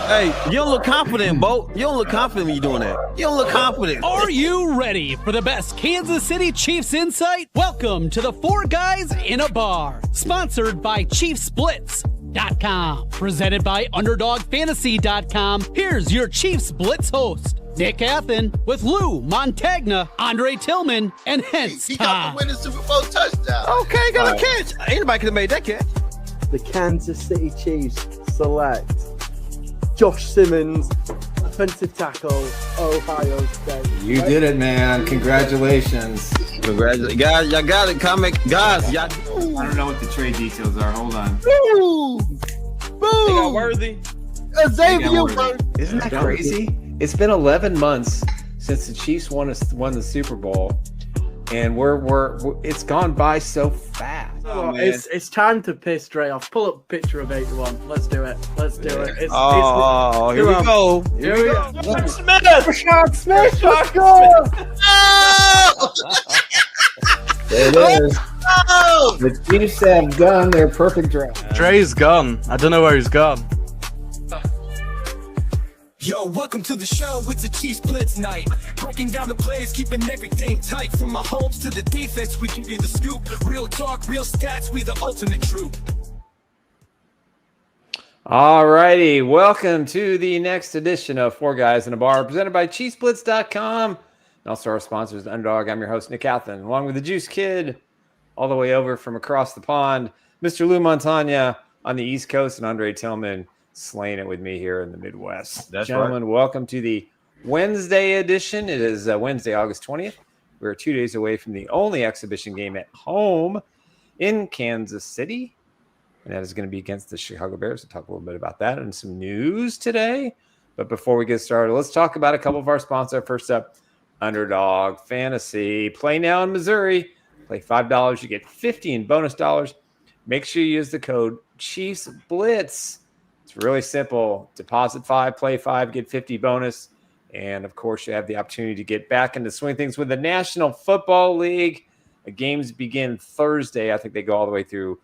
Hey, you don't look confident, Bo. You don't look confident when you're doing that. You don't look confident. Are you ready for the best Kansas City Chiefs insight? Welcome to the Four Guys in a Bar, sponsored by Chiefs Blitz.com, presented by UnderdogFantasy.com. Here's your Chiefs Blitz host, Nick Athen, with Lou Montagna, Andre Tillman, and Hence He got the winning Super Bowl touchdown. Okay, got a catch. Anybody could have made that catch. The Kansas City Chiefs select Josh Simmons, offensive tackle, Ohio State. You did it, man. Congratulations. Congratulations. Guys, y'all got it. Comic. Guys, y'all. I don't know what the trade details are. Hold on. Boom! They got Worthy. Xavier Worthy. Isn't that crazy? It's been 11 months since the Chiefs won the Super Bowl, and it's gone by so fast. Oh, it's time to piss straight off. Pull up a picture of 81. Let's do it. Let's do it. Here we go. Here we go. Rashad Smith. Let's go. There it is. Oh! The Chiefs have done their perfect draft. Dre's gone. I don't know where he's gone. Yo, welcome to the show. It's a Chiefs Blitz night. Breaking down the plays, keeping everything tight. From my homes to the defense, we give you the scoop. Real talk, real stats, we the ultimate truth. All righty. Welcome to the next edition of Four Guys in a Bar, presented by ChiefsBlitz.com. And also our sponsors, Underdog. I'm your host, Nick Athen, along with the Juice Kid, all the way over from across the pond, Mr. Lou Montagna on the East Coast, and Andre Tillman slaying it with me here in the Midwest. That's Gentlemen, right. Welcome to the Wednesday edition. It is Wednesday, August 20th. We're 2 days away from the only exhibition game at home in Kansas City, and that is going to be against the Chicago Bears. We'll talk a little bit about that and some news today. But before we get started, let's talk about a couple of our sponsors. First up, Underdog Fantasy. Play now in Missouri. Play $5. You get 50 in bonus dollars. Make sure you use the code Chiefs Blitz. It's really simple. Deposit 5, play 5, get 50 bonus. And, of course, you have the opportunity to get back into swing things with the National Football League. The games begin Thursday. I think they go all the way through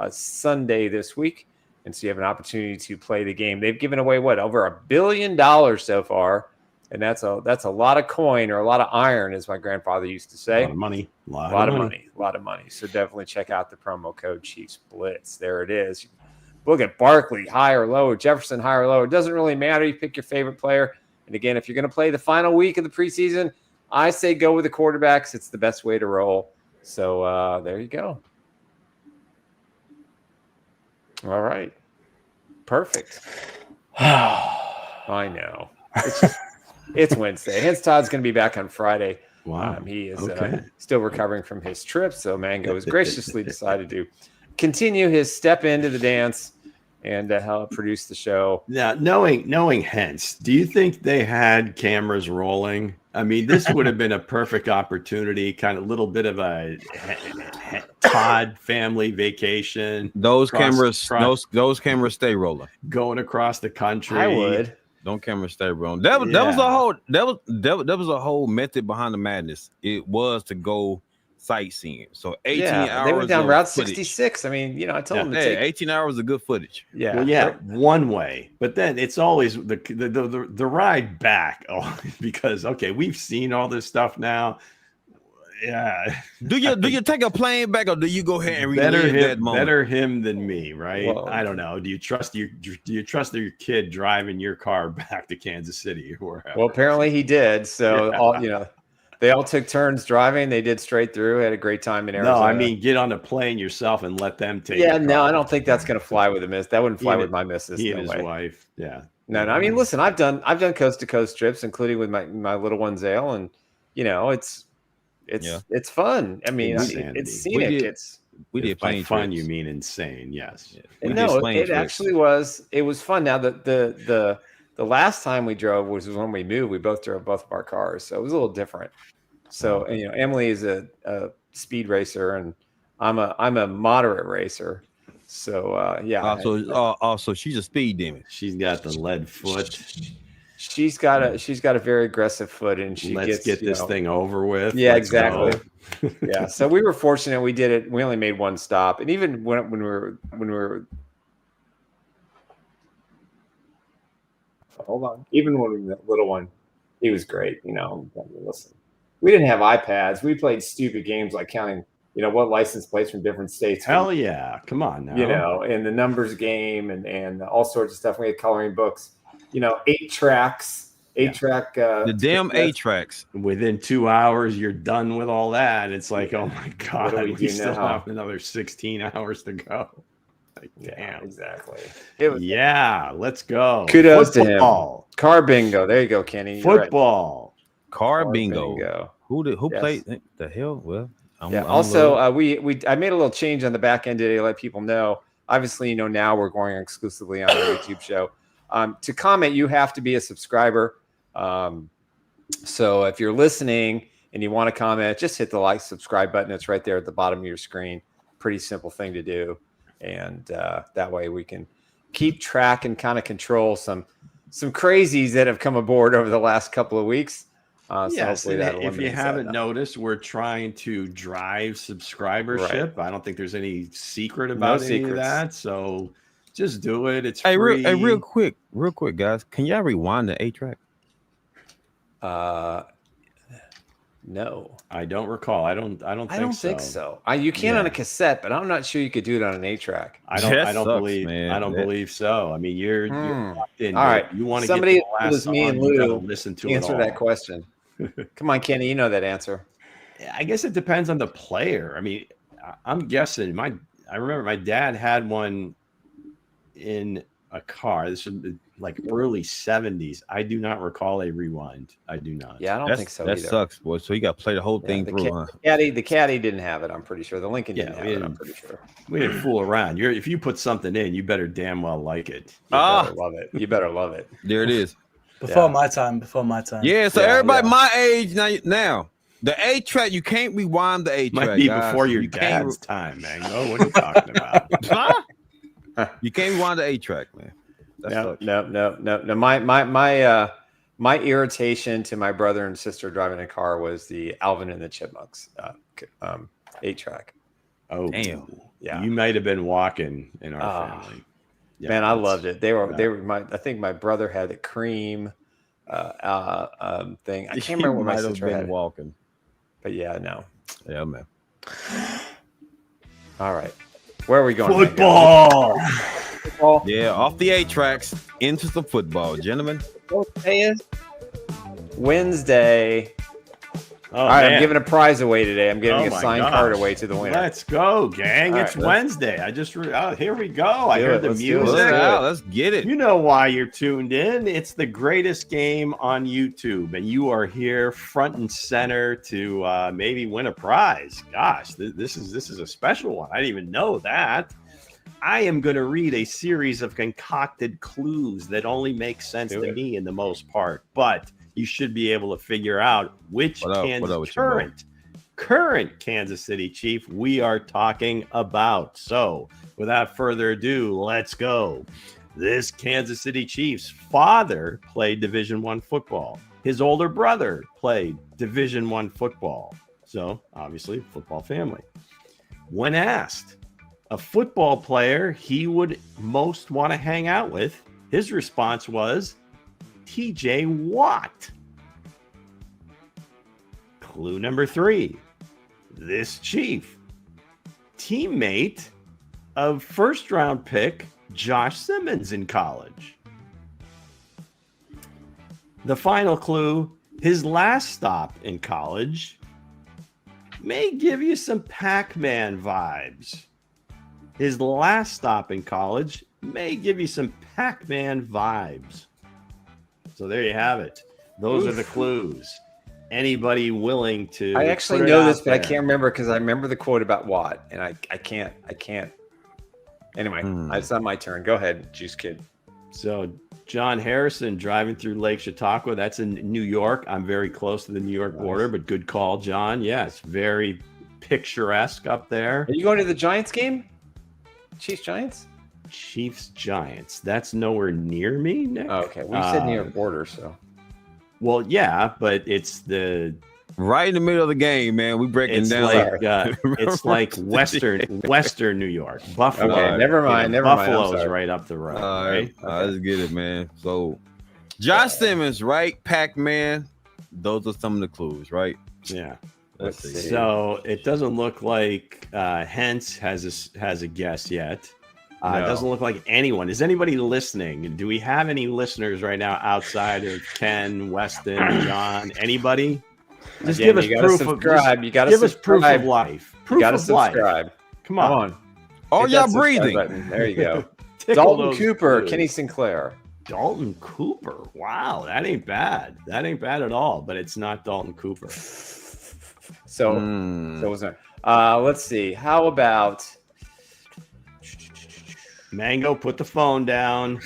Sunday this week. And so you have an opportunity to play the game. They've given away, over $1 billion so far. And that's a lot of coin or a lot of iron, as my grandfather used to say. A lot of money. A lot of money. So definitely check out the promo code Chiefs Blitz. There it is. Look at Barkley, high or low, Jefferson, high or low. It doesn't really matter. You pick your favorite player. And again, if you're going to play the final week of the preseason, I say go with the quarterbacks. It's the best way to roll. So there you go. All right. Perfect. I know. It's Wednesday. Hence Todd's going to be back on Friday. Wow. He is still recovering from his trip. So Mango has graciously decided to continue his step into the dance and help produce the show. Now, knowing Hence, do you think they had cameras rolling? I mean, this would have been a perfect opportunity, kind of little bit of a Todd family vacation. Those cameras stay rolling. Going across the country. I would. Don't cameras stay rolling. That was a whole method behind the madness. It was to go sightseeing. So 18 hours. They went down Route footage. 66. I mean, I told them to Hey, take 18 hours of good footage. Yeah. Well, one way, but then it's always the ride back. Oh, because we've seen all this stuff now. Yeah. Do you take a plane back, or do you go ahead and relive that moment? Better him than me, right? Well, I don't know. Do you trust your kid driving your car back to Kansas City or wherever? Well, apparently he did. So they all took turns driving. They did straight through. Had a great time in Arizona. No, I mean get on a plane yourself and let them take. Yeah, no, I don't think that's going to fly with the miss. That wouldn't fly with my missus. He no and his way. wife. Yeah. No. I mean, listen, I've done coast to coast trips, including with my little one Zale, and it's fun. I mean, it's scenic. We did By plane fun, trips. you mean insane? Yes. And no, it actually was. It was fun. Now the last time we drove was when we moved. We both drove both of our cars, so it was a little different. So Emily is a speed racer, and I'm a moderate racer. So So she's a speed demon. She's got the lead foot. She's got a very aggressive foot, and Let's get this thing over with. Yeah, Let's exactly. go. Yeah. So we were fortunate. We did it. We only made one stop, and even when we were Hold on. Even when we were the little one, he was great. Listen, we didn't have iPads. We played stupid games like counting, what license plates from different states. Hell yeah. Come on now. And the numbers game and all sorts of stuff. We had coloring books, 8 tracks. 8-track. The damn 8 tracks. Within 2 hours, you're done with all that. It's like, oh my God, we still have another 16 hours to go. Like, damn. Exactly. Let's go. Kudos to him. Car bingo. There you go, Kenny. Football. Right. Car bingo. Who played the hell? Well, I made a little change on the back end today to let people know. Obviously, now we're going exclusively on our YouTube show. To comment, you have to be a subscriber. So if you're listening and you want to comment, just hit the subscribe button. It's right there at the bottom of your screen. Pretty simple thing to do. And that way we can keep track and kind of control some crazies that have come aboard over the last couple of weeks. Yes, if you haven't noticed, we're trying to drive subscribership. Right. I don't think there's any secret about any of that. So just do it. It's free. Real quick, guys. Can y'all rewind the 8-track? No, I don't recall. I don't think so. You can on a cassette, but I'm not sure you could do it on an 8-track. I don't believe so. I mean, you're locked in. All right, you want to somebody was me and Lou listen to answer that question. Come on, Kenny, you know that answer. I guess it depends on the player. I mean, I'm guessing. I remember my dad had one in a car. This was like early 70s. I do not recall a rewind. I do not. Yeah, I don't think so that either. Sucks, boy. So you got to play the whole thing through. The caddy didn't have it. I'm pretty sure the Lincoln didn't have it. I'm pretty sure. We didn't fool around. If you put something in, you better damn well like it. You better love it. There it is. Before my time. Yeah. So everybody my age now. The 8-track, you can't rewind the 8-track. Might be before your dad's time, man. Oh, what are you talking about? You can't rewind the 8-track, man. No. My irritation to my brother and sister driving a car was the Alvin and the Chipmunks 8-track. Oh, damn! Yeah, you might have been walking in our family. Yeah, man, I loved it. They were I think my brother had the cream thing. I can't remember what my sister had. Walking, but yeah, no. Yeah, man. All right, where are we going? Football. Yeah, off the 8-tracks into some football, gentlemen. What day is Wednesday? Oh, all right, man. I'm giving a prize away today. I'm giving a signed card away to the winner. Let's go, gang. It's Wednesday. Here we go. I heard the music. Let's get it. You know why you're tuned in. It's the greatest game on YouTube, and you are here front and center to maybe win a prize. Gosh, this is a special one. I didn't even know that. I am going to read a series of concocted clues that only make sense to me in the most part, but you should be able to figure out which current Kansas City Chief we are talking about. So without further ado, let's go. This Kansas City Chiefs father played Division I football. His older brother played Division I football. So obviously football family. When asked a football player he would most want to hang out with, his response was TJ Watt. Clue number 3. This Chief, teammate of first-round pick Josh Simmons in college. The final clue, his last stop in college may give you some Pac-Man vibes. His last stop in college may give you some Pac-Man vibes. So there you have it. Those are the clues. Anybody willing to? I actually know this, but I can't remember because I remember the quote about Watt, and I can't. Anyway, it's not my turn. Go ahead, Juice Kid. So John Harrison driving through Lake Chautauqua. That's in New York. I'm very close to the New York border, but good call, John. Yes, very picturesque up there. Are you going to the Giants game? Chiefs Giants? Chiefs Giants. That's nowhere near me, Nick. Oh, okay. We said New York border, so. Well, yeah, but it's the right in the middle of the game, man. We breaking down. It's like Western New York. Buffalo. Okay, never mind. Buffalo's right up the road. Let's get it, man. So Josh Simmons, right? Pac-Man. Those are some of the clues, right? Yeah. Let's see. So it doesn't look like Hence has a guess yet. It doesn't look like anyone. Is anybody listening? Do we have any listeners right now outside of Ken, Weston, John? Anybody? Just give us proof of subscribe. You got to give us proof of life. You got to subscribe. Come on. Are y'all breathing? Button. There you go. Dalton Cooper, Kenny Sinclair. Dalton Cooper. Wow, that ain't bad. That ain't bad at all. But it's not Dalton Cooper. So wasn't. Let's see. How about Mango? Put the phone down.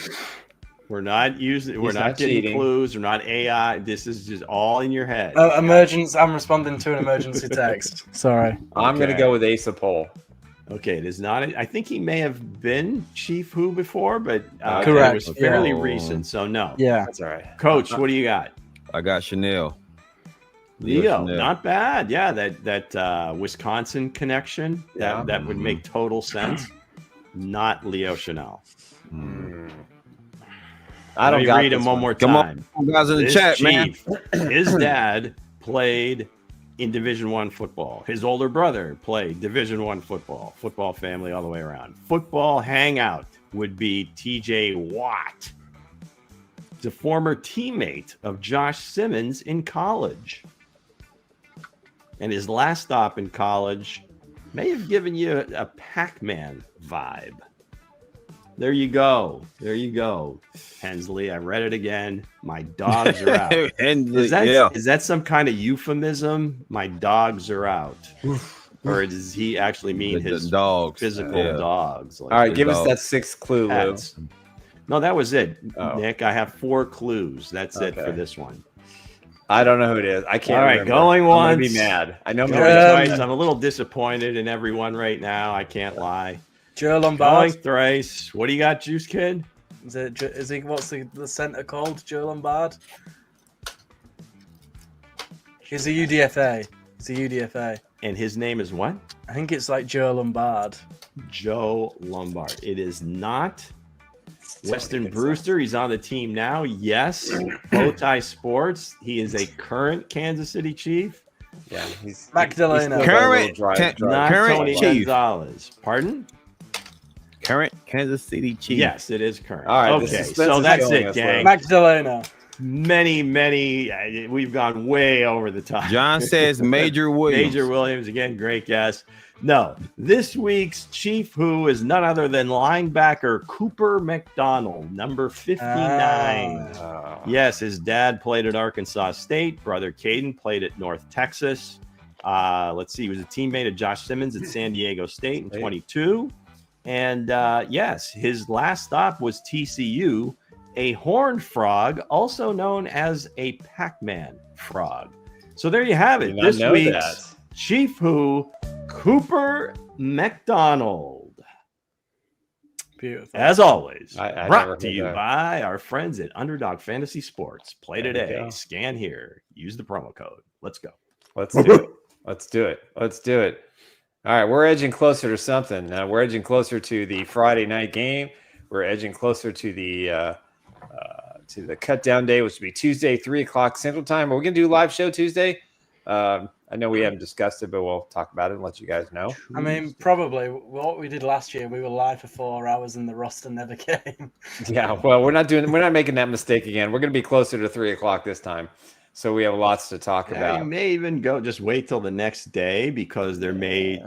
We're not getting cheating. clues. We're not AI. This is just all in your head. Emergency. I'm responding to an emergency text. Sorry. I'm going to go with Asa Pole. Okay, it is not. I think he may have been Chief Who before, but correct. It was fairly recent, so no. Yeah, that's all right. Coach, what do you got? I got Chanel. Leo, not bad. Yeah, that Wisconsin connection. That would make total sense. Not Leo Chanel. I don't read him one more time. Come on, guys in the chat, Chief, man. His dad played in Division I football. His older brother played Division I football. Football family all the way around. Football hangout would be TJ Watt. He's a former teammate of Josh Simmons in college. And his last stop in college may have given you a Pac-Man vibe. There you go. There you go, Hensley. I read it again. My dogs are out. Is that some kind of euphemism? My dogs are out. Or does he actually mean his dogs, physical dogs? Like all right, give us that sixth clue, Lou. No, that was it, Nick. I have 4 clues. That's it for this one. I don't know who it is. I can't. All right, remember. going once. I'm gonna be mad. I know. I'm a little disappointed in everyone right now. I can't lie. Joe Lombard. Going thrice. What do you got, Juice Kid? Is he? What's the center called? Joe Lombard. He's a UDFA. He's a UDFA. And his name is what? I think it's like Joe Lombard. Joe Lombard. It is not. Weston Brewster, he's on the team now. Yes. BowTie Sports. He is a current Kansas City Chief. Yeah, he's Magdalena. Current Tony Chief. Gonzalez. Pardon? Current Kansas City Chief. Yes, it is current. All right. Okay, so that's it, gang. Magdalena. Many. We've gone way over the top. John says Major Williams. Major Williams, again, great guess. No, this week's Chief Who is none other than linebacker Cooper McDonald, number 59. Yes, his dad played at Arkansas State. Brother Caden played at North Texas. Let's see, he was a teammate of Josh Simmons at San Diego State in 22. And yes, his last stop was TCU, a horned frog, also known as a Pac-Man frog. So there you have it. This week's Chief Who, Cooper McDonald. Beautiful. As always, I brought to you by our friends at Underdog Fantasy Sports. Play today. Scan here. Use the promo code. Let's go. Let's do it. Let's do it. Let's do it. All right, we're edging closer to something. We're edging closer to the Friday night game. We're edging closer to the cut down day, which will be Tuesday, 3:00 Central Time. Are we going to do a live show Tuesday? I know we haven't discussed it, but we'll talk about it and let you guys know. I mean, probably what we did last year. We were live for 4 hours and the roster never came. Yeah, well, we're not making that mistake again. We're going to be closer to 3:00 this time, so we have lots to talk about. You may even just wait till the next day because there may,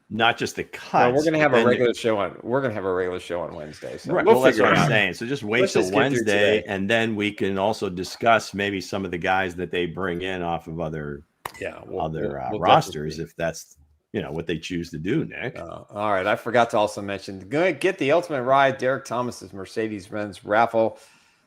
not just the cuts. No, we're going to have a regular show on. We're going to have a regular show on Wednesday. So right, that's what I'm saying. So just wait till Wednesday, and then we can also discuss maybe some of the guys that they bring in off of other. We'll rosters if that's what they choose to do, Nick. All right, I forgot to also mention, go get the ultimate ride, Derek Thomas's Mercedes-Benz raffle.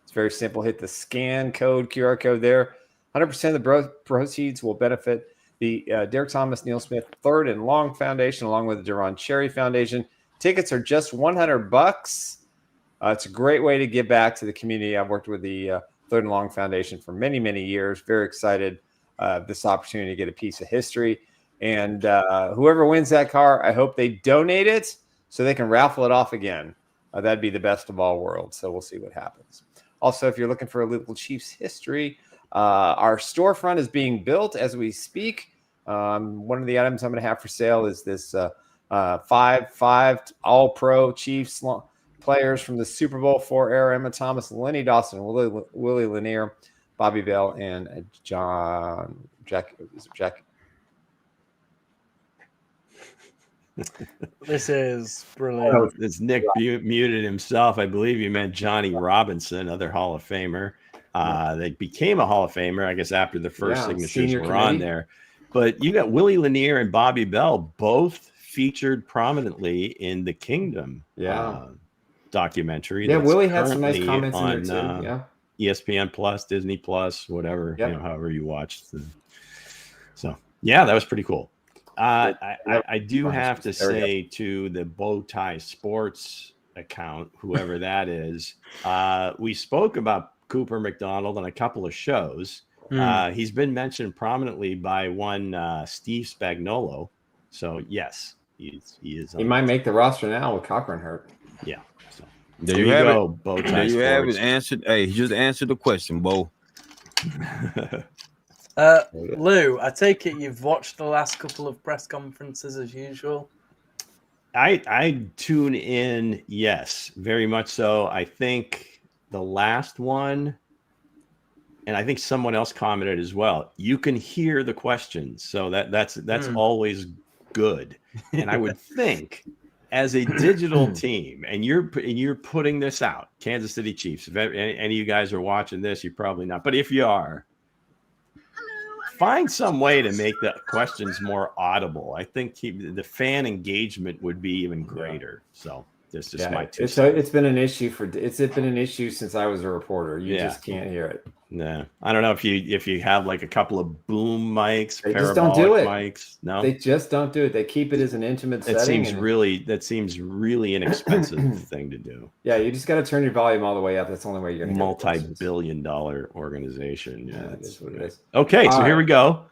It's very simple. Hit the scan code, QR code there. 100% of the proceeds will benefit the Derek Thomas Neil Smith Third and Long Foundation, along with the Duron Cherry Foundation. Tickets are just $100. It's a great way to give back to the community. I've worked with the Third and Long Foundation for many, many years. Very excited. This opportunity to get a piece of history. And whoever wins that car, I hope they donate it so they can raffle it off again. That'd be the best of all worlds. So we'll see what happens. Also, if you're looking for a little Chiefs history, our storefront is being built as we speak. One of the items I'm going to have for sale is this 5 All-Pro Chiefs players from the Super Bowl IV era: Emma Thomas, Lenny Dawson, Willie Lanier, Bobby Bell, and Jack. This is brilliant. It's Nick muted himself. I believe you meant Johnny Robinson, other Hall of Famer. They became a Hall of Famer, I guess, after the first signatures were on there. But you got Willie Lanier and Bobby Bell, both featured prominently in the Kingdom documentary. Yeah, Willie had some nice comments on, in there too. ESPN Plus, Disney Plus, whatever, however you watch. So, yeah, that was pretty cool. I do have to say to the BowTie Sports account, whoever that is, we spoke about Cooper McDonald on a couple of shows. He's been mentioned prominently by one Steve Spagnuolo. So, yes, he is. He might make the roster now with Cochran hurt. Yeah. So there you go, BowTie Sports. There you have it answered. Hey, he just answered the question, Bo. Lou, I take it you've watched the last couple of press conferences as usual. I tune in, yes, very much so. I think the last one, and I think someone else commented as well, you can hear the questions, so that's always good. And I would think, as a digital team, and you're putting this out, Kansas City Chiefs. If any of you guys are watching this, you're probably not, but if you are, find some way to make the questions more audible. I think the fan engagement would be even greater. So this is my two cents. It's been an issue since I was a reporter. You just can't hear it. No, I don't know if you have like a couple of boom mics, they just don't do it. Mics. No, they just don't do it. They keep it as an intimate setting. That seems really inexpensive thing to do. Yeah, you just got to turn your volume all the way up. That's the only way you're going to multi-billion-dollar organization. Yeah, that's what it is. Okay, so here we go.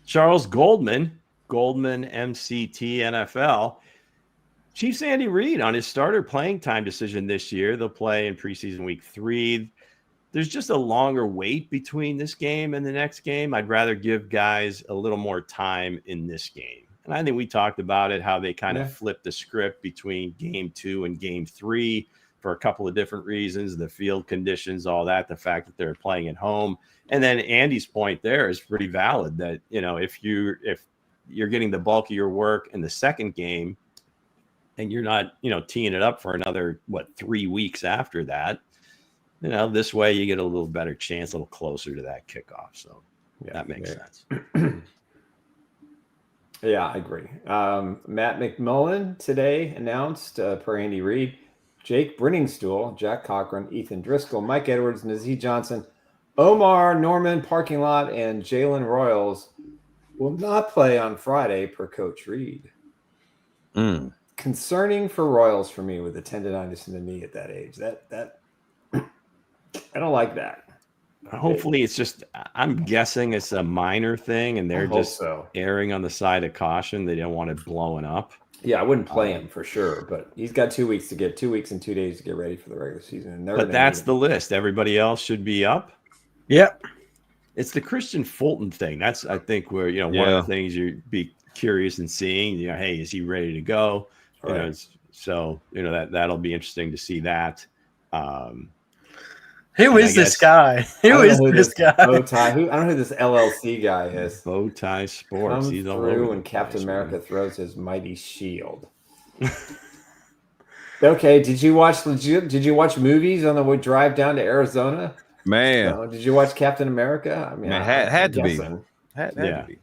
Charles Goldman MCT NFL. Chiefs Andy Reid on his starter playing time decision this year. They'll play in preseason week 3. There's just a longer wait between this game and the next game. I'd rather give guys a little more time in this game. And I think we talked about it, how they kind of flipped the script between game 2 and game 3 for a couple of different reasons, the field conditions, all that, the fact that they're playing at home. And then Andy's point there is pretty valid that, if you're getting the bulk of your work in the second game and you're not, teeing it up for another, 3 weeks after that, this way you get a little better chance, a little closer to that kickoff. So that makes sense. Yeah, I agree. Matt McMullen today announced, per Andy Reid, Jake Brenningstool, Jack Cochran, Ethan Driscoll, Mike Edwards, Nazeeh Johnson, Omar Norman, Parking Lot, and Jalen Royals will not play on Friday, per Coach Reid. Concerning for Royals for me with a tendonitis in the knee at that age. That I don't like that. Hopefully it's just, I'm guessing it's a minor thing and they're just erring on the side of caution. They don't want it blowing up. Yeah, I wouldn't play him for sure, but he's got 2 weeks and 2 days to get ready for the regular season. But that's the list. Everybody else should be up. Yep. It's the Christian Fulton thing. That's, I think, where, one of the things you'd be curious in seeing, hey, is he ready to go? Right. That'll be interesting to see that. Who is this guy? Who is this guy? BowTie. I don't know who this LLC guy is. BowTie Sports. He's through when Captain America throws his mighty shield. Okay, did you watch movies on the drive down to Arizona? Man, did you watch Captain America? I mean, had to be. Had to be.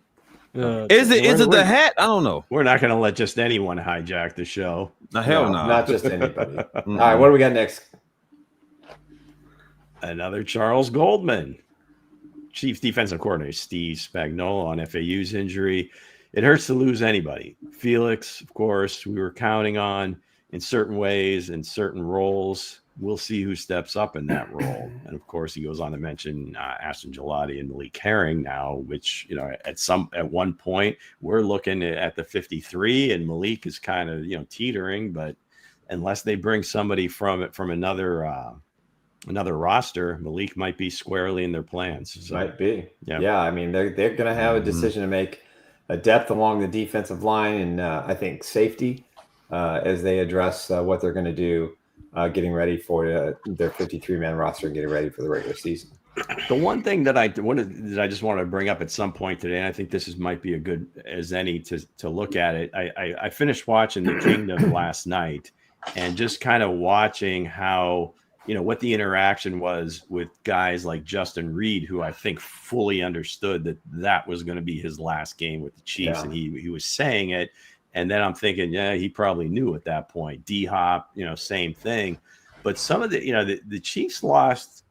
Is it the hat? I don't know. We're not going to let just anyone hijack the show. No, hell no. Not just anybody. All right, what do we got next? Another Charles Goldman. Chiefs defensive coordinator Steve Spagnuolo on FAU's injury. It hurts to lose anybody. Felix, of course, we were counting on in certain ways, in certain roles. We'll see who steps up in that role. And of course, he goes on to mention Ashton Gelati and Malik Herring now, which, at one point we're looking at the 53 and Malik is kind of, teetering, but unless they bring somebody from another another roster, Malik might be squarely in their plans. So, Might be. Yeah. Yeah. I mean, they're going to have a decision to make, a depth along the defensive line, and I think safety as they address what they're going to do, getting ready for their 53-man roster and getting ready for the regular season. The one thing that I just want to bring up at some point today, and I think this might be a good as any to look at it. I finished watching The Kingdom last night, and just kind of watching how, what the interaction was with guys like Justin Reed, who I think fully understood that was going to be his last game with the Chiefs, and he was saying it. And then I'm thinking, yeah, he probably knew at that point. D-Hop, same thing. But some of the Chiefs lost,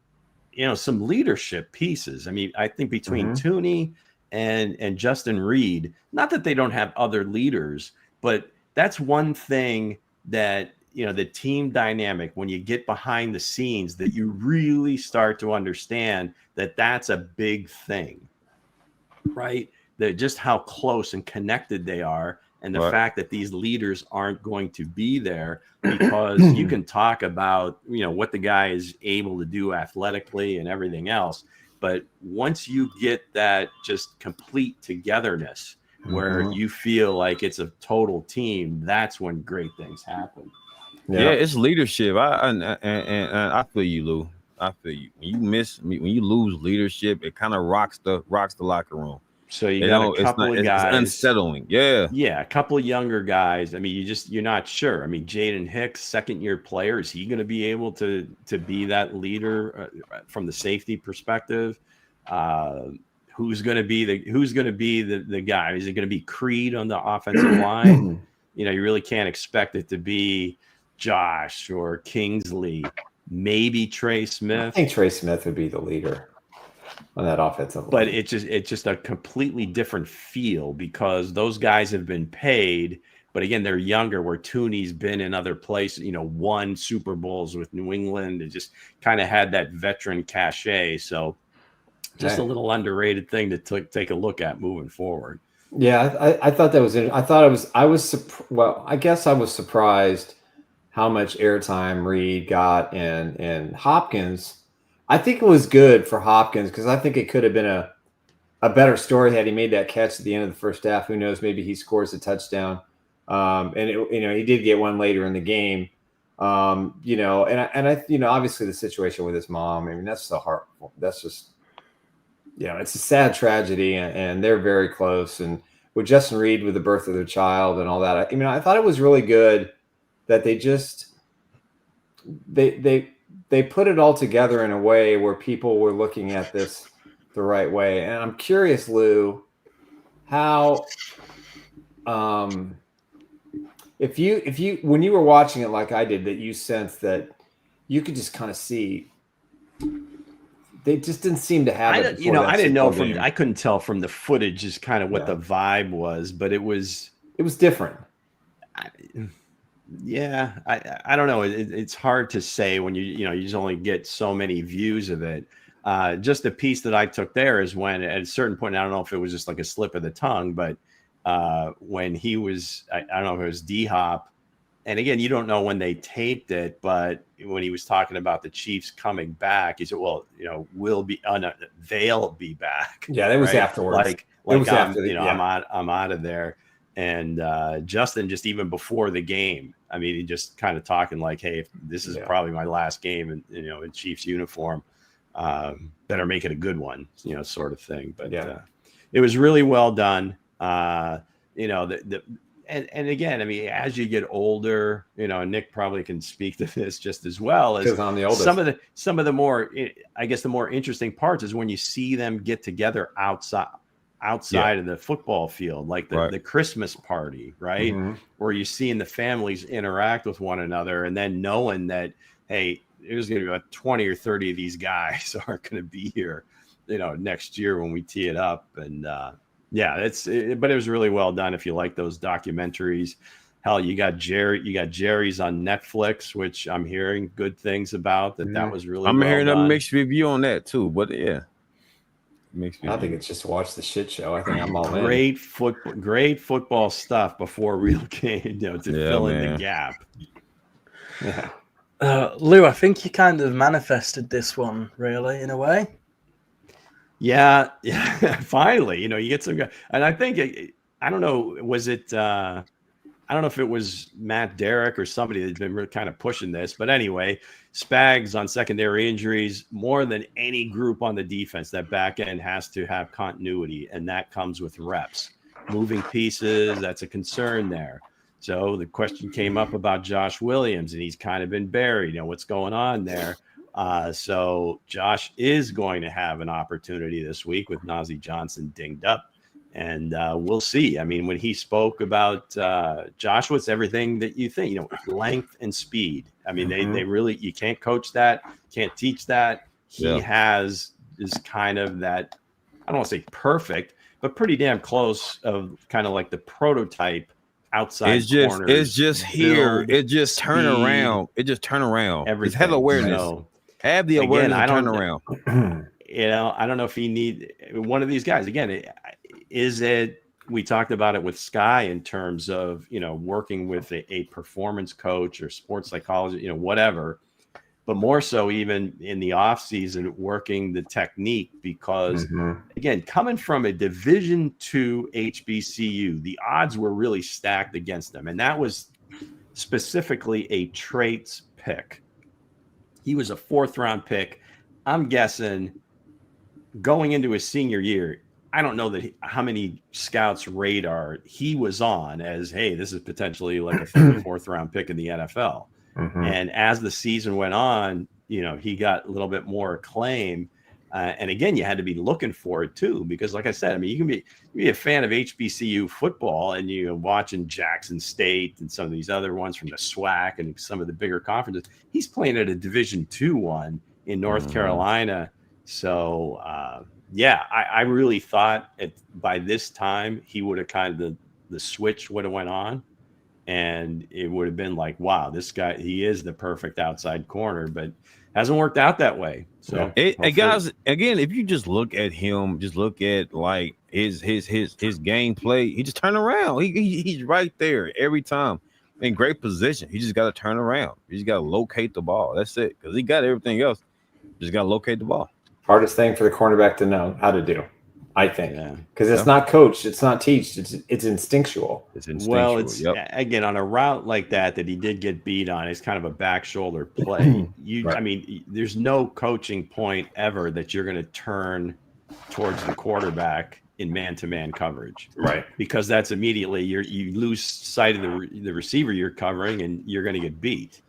some leadership pieces. I mean, I think between Tooney and Justin Reed, not that they don't have other leaders, but that's one thing that, the team dynamic, when you get behind the scenes, that you really start to understand that that's a big thing, right? That just how close and connected they are. And the fact that these leaders aren't going to be there, because you can talk about, what the guy is able to do athletically and everything else. But once you get that just complete togetherness where you feel like it's a total team, that's when great things happen. Yeah, it's leadership. I feel you, Lou. I feel you. When you lose leadership, it kind of rocks the locker room. So you got a couple of guys. It's unsettling. Yeah, a couple of younger guys. I mean, you're not sure. I mean, Jaden Hicks, second-year player, is he going to be able to be that leader from the safety perspective? Who's going to be the guy? Is it going to be Creed on the offensive line? You really can't expect it to be Josh or Kingsley. Maybe Trey Smith. I think Trey Smith would be the leader on that offensive line. But it's just a completely different feel, because those guys have been paid, but again, they're younger, where Tooney's been in other places, won Super Bowls with New England. It just kind of had that veteran cachet. So just a little underrated thing to take a look at moving forward. Yeah, I thought that was it. I guess I was surprised how much airtime Reed got, and Hopkins. I think it was good for Hopkins, because I think it could have been a better story had he made that catch at the end of the first half. Who knows? Maybe he scores a touchdown. He did get one later in the game. Obviously the situation with his mom. I mean, that's so hard. That's just, it's a sad tragedy, and they're very close. And with Justin Reed, with the birth of their child and all that, I thought it was really good that they put it all together in a way where people were looking at this the right way. And I'm curious, Lou, how, if you, when you were watching it like I did, that you sensed that you could just kind of see, they just didn't seem to have it. I didn't know I couldn't tell from the footage just kind of what the vibe was, but it was different. I don't know. It's hard to say when you just only get so many views of it. Just the piece that I took there is when at a certain point, I don't know if it was just like a slip of the tongue, but when he was, I don't know if it was D-Hop. And again, you don't know when they taped it, but when he was talking about the Chiefs coming back, he said, well, they'll be back. Yeah, that was afterwards. Like it was after I'm out of there. And Justin, just even before the game, I mean, he just kind of talking like, hey, this is probably my last game in Chiefs uniform. Better make it a good one, sort of thing. But it was really well done. And again, I mean, as you get older, Nick probably can speak to this just as well as I'm the oldest. Some of the more, I guess, the more interesting parts is when you see them get together outside of the football field, like the Christmas party, right? Mm-hmm. Where you're seeing the families interact with one another, and then knowing that, hey, there's going to be about 20 or 30 of these guys aren't going to be here, next year when we tee it up. And but it was really well done. If you like those documentaries, hell, you got Jerry's on Netflix, which I'm hearing good things about. That was really. I'm hearing a mixed review on that too, but yeah. I think it's just watch the shit show. I think I'm all in. Great football stuff before real game, to fill in the gap. Yeah. Lou, I think you kind of manifested this one, really, in a way. Yeah. Finally, you get some guy, and I think I don't know. Was it? I don't know if it was Matt Derrick or somebody that's been kind of pushing this, but anyway, Spags on secondary injuries, more than any group on the defense, that back end has to have continuity, and that comes with reps. Moving pieces, that's a concern there. So the question came up about Josh Williams, and he's kind of been buried. What's going on there? So Josh is going to have an opportunity this week with Najee Johnson dinged up. And we'll see. I mean, when he spoke about Joshua, it's everything that you think, length and speed. I mean, they really, you can't coach that, can't teach that. He is kind of that, I don't want to say perfect, but pretty damn close of kind of like the prototype outside corner. It's just here. It just turn around. It just turn around. Everything. Have awareness. Have the awareness to turn around. I don't know if he need one of these guys. Again, is it, we talked about it with Sky in terms of, working with a performance coach or sports psychologist, whatever, but more so even in the off season, working the technique, because again, coming from a Division II HBCU, the odds were really stacked against them. And that was specifically a traits pick. He was a 4th round pick. I'm guessing going into his senior year, I don't know that how many scouts' radar he was on as, hey, this is potentially like a 3rd or 4th round pick in the NFL. And as the season went on, he got a little bit more acclaim. And again, you had to be looking for it too, because like I said, I mean, you can be a fan of HBCU football and you're watching Jackson State and some of these other ones from the SWAC and some of the bigger conferences. He's playing at a Division II one in North Carolina. So, I really thought by this time he would have kind of the switch would have went on, and it would have been like, wow, this guy, he is the perfect outside corner, but hasn't worked out that way. So, guys, again, if you just look at him, just look at like his gameplay, he just turn around. He's right there every time in great position. He just got to turn around. He just got to locate the ball. That's it, because he got everything else. Just got to locate the ball. Hardest thing for the cornerback to know how to do, I think, because it's not coached, it's not taught, it's instinctual. Well, it's again on a route like that he did get beat on. It's kind of a back shoulder play. I mean, there's no coaching point ever that you're going to turn towards the quarterback in man-to-man coverage, right? Because that's immediately you lose sight of the receiver you're covering, and you're going to get beat.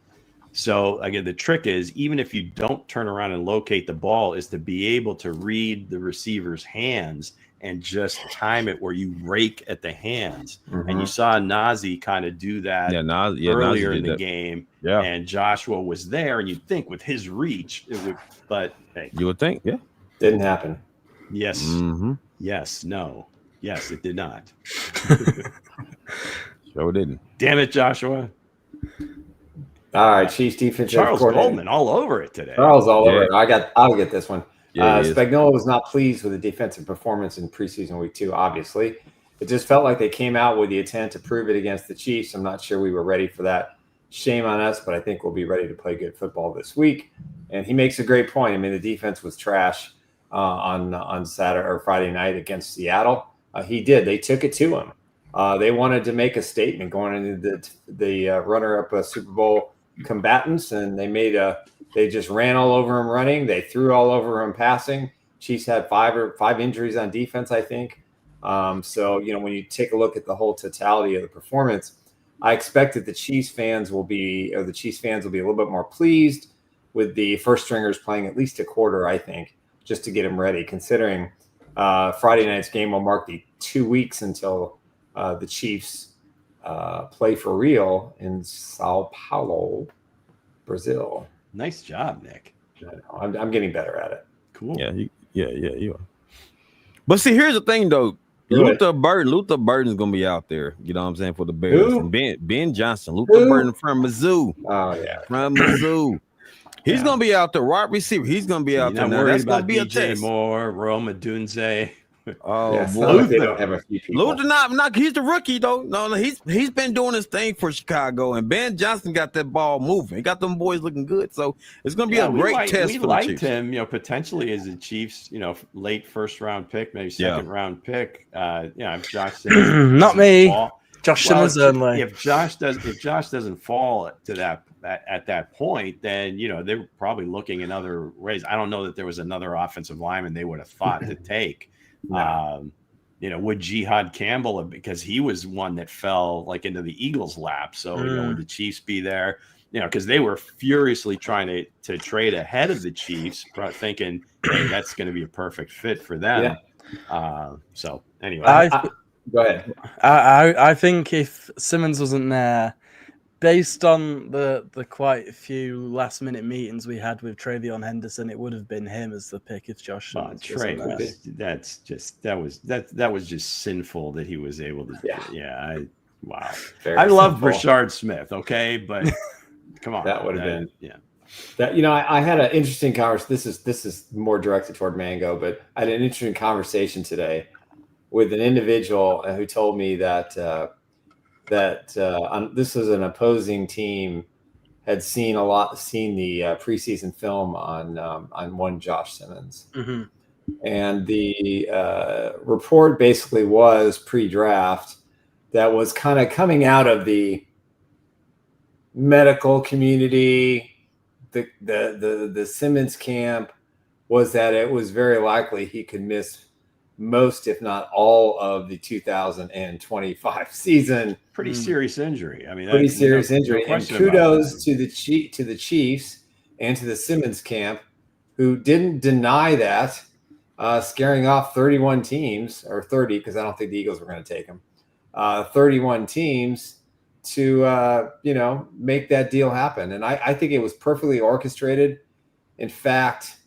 So again, the trick is, even if you don't turn around and locate the ball, is to be able to read the receiver's hands and just time it where you rake at the hands. And you saw Najee kind of do that earlier in the game. Yeah. And Joshua was there, and you'd think with his reach, it would, but hey. You would think, didn't happen. Yes. Yes. No. Yes, it did not. Sure didn't. Damn it, Joshua. All right, Chiefs defensive Charles Goldman all over it today. Charles all over it. I'll get this one. Spagnuolo was not pleased with the defensive performance in preseason week 2, obviously. It just felt like they came out with the intent to prove it against the Chiefs. I'm not sure we were ready for that. Shame on us, but I think we'll be ready to play good football this week. And he makes a great point. I mean, the defense was trash on Saturday or Friday night against Seattle. They took it to him. They wanted to make a statement going into the runner-up Super Bowl combatants, and they just ran all over him running. They threw all over him passing. Chiefs had five injuries on defense, I think. So, when you take a look at the whole totality of the performance, I expect that the Chiefs fans will be a little bit more pleased with the first stringers playing at least a quarter, I think, just to get them ready, considering Friday night's game will mark the 2 weeks until the Chiefs play for real in Sao Paulo, Brazil. Nice job, Nick. I'm getting better at it. Cool. Yeah, you are. But see, here's the thing, though. Luther Burden's gonna be out there. You know what I'm saying, for the Bears. And Ben Johnson, Luther Burden from Mizzou. Oh yeah, from Mizzou. He's gonna be out there. Wide receiver. He's gonna be out there. Now, that's gonna be a test. Moore, Rome Odunze. Oh, Yeah, it's boy. not like they don't have a few people. Luther not he's the rookie though. No, he's been doing his thing for Chicago, and Ben Johnson got that ball moving. He got them boys looking good, so it's gonna be a great test we for the liked Chiefs. him, potentially as a Chiefs, late first round pick, maybe second round pick. If Josh Simmons Not me. Josh Simmons only. If Josh doesn't fall to that at that point, then they're probably looking in other ways. I don't know that there was another offensive lineman they would have thought to take. No. Would Jihad Campbell, because he was one that fell like into the Eagles' lap. So would the Chiefs be there? Because they were furiously trying to trade ahead of the Chiefs, thinking, hey, that's going to be a perfect fit for them. Yeah. So anyway, go ahead. I think if Simmons wasn't there, based on the quite a few last minute meetings we had with Travion Henderson, it would have been him as the pick if Josh Simmons Trey wasn't there. that was just sinful that he was able to. Wow. Very I love simple. Rashard Smith. Okay, but come on, That would have been that. I had an interesting conversation. This is more directed toward Mango, but I had an interesting conversation today with an individual who told me that this was an opposing team had seen the preseason film on one Josh Simmons, and the report basically was pre-draft that was kind of coming out of the medical community. The Simmons camp was that it was very likely he could miss most, if not all, of the 2025 season. Pretty serious injury. I mean, pretty serious injury. No and kudos to the Chiefs and to the Simmons camp, who didn't deny that, scaring off 31 teams, or 30, because I don't think the Eagles were going to take him. 31 teams to make that deal happen. And I think it was perfectly orchestrated. In fact,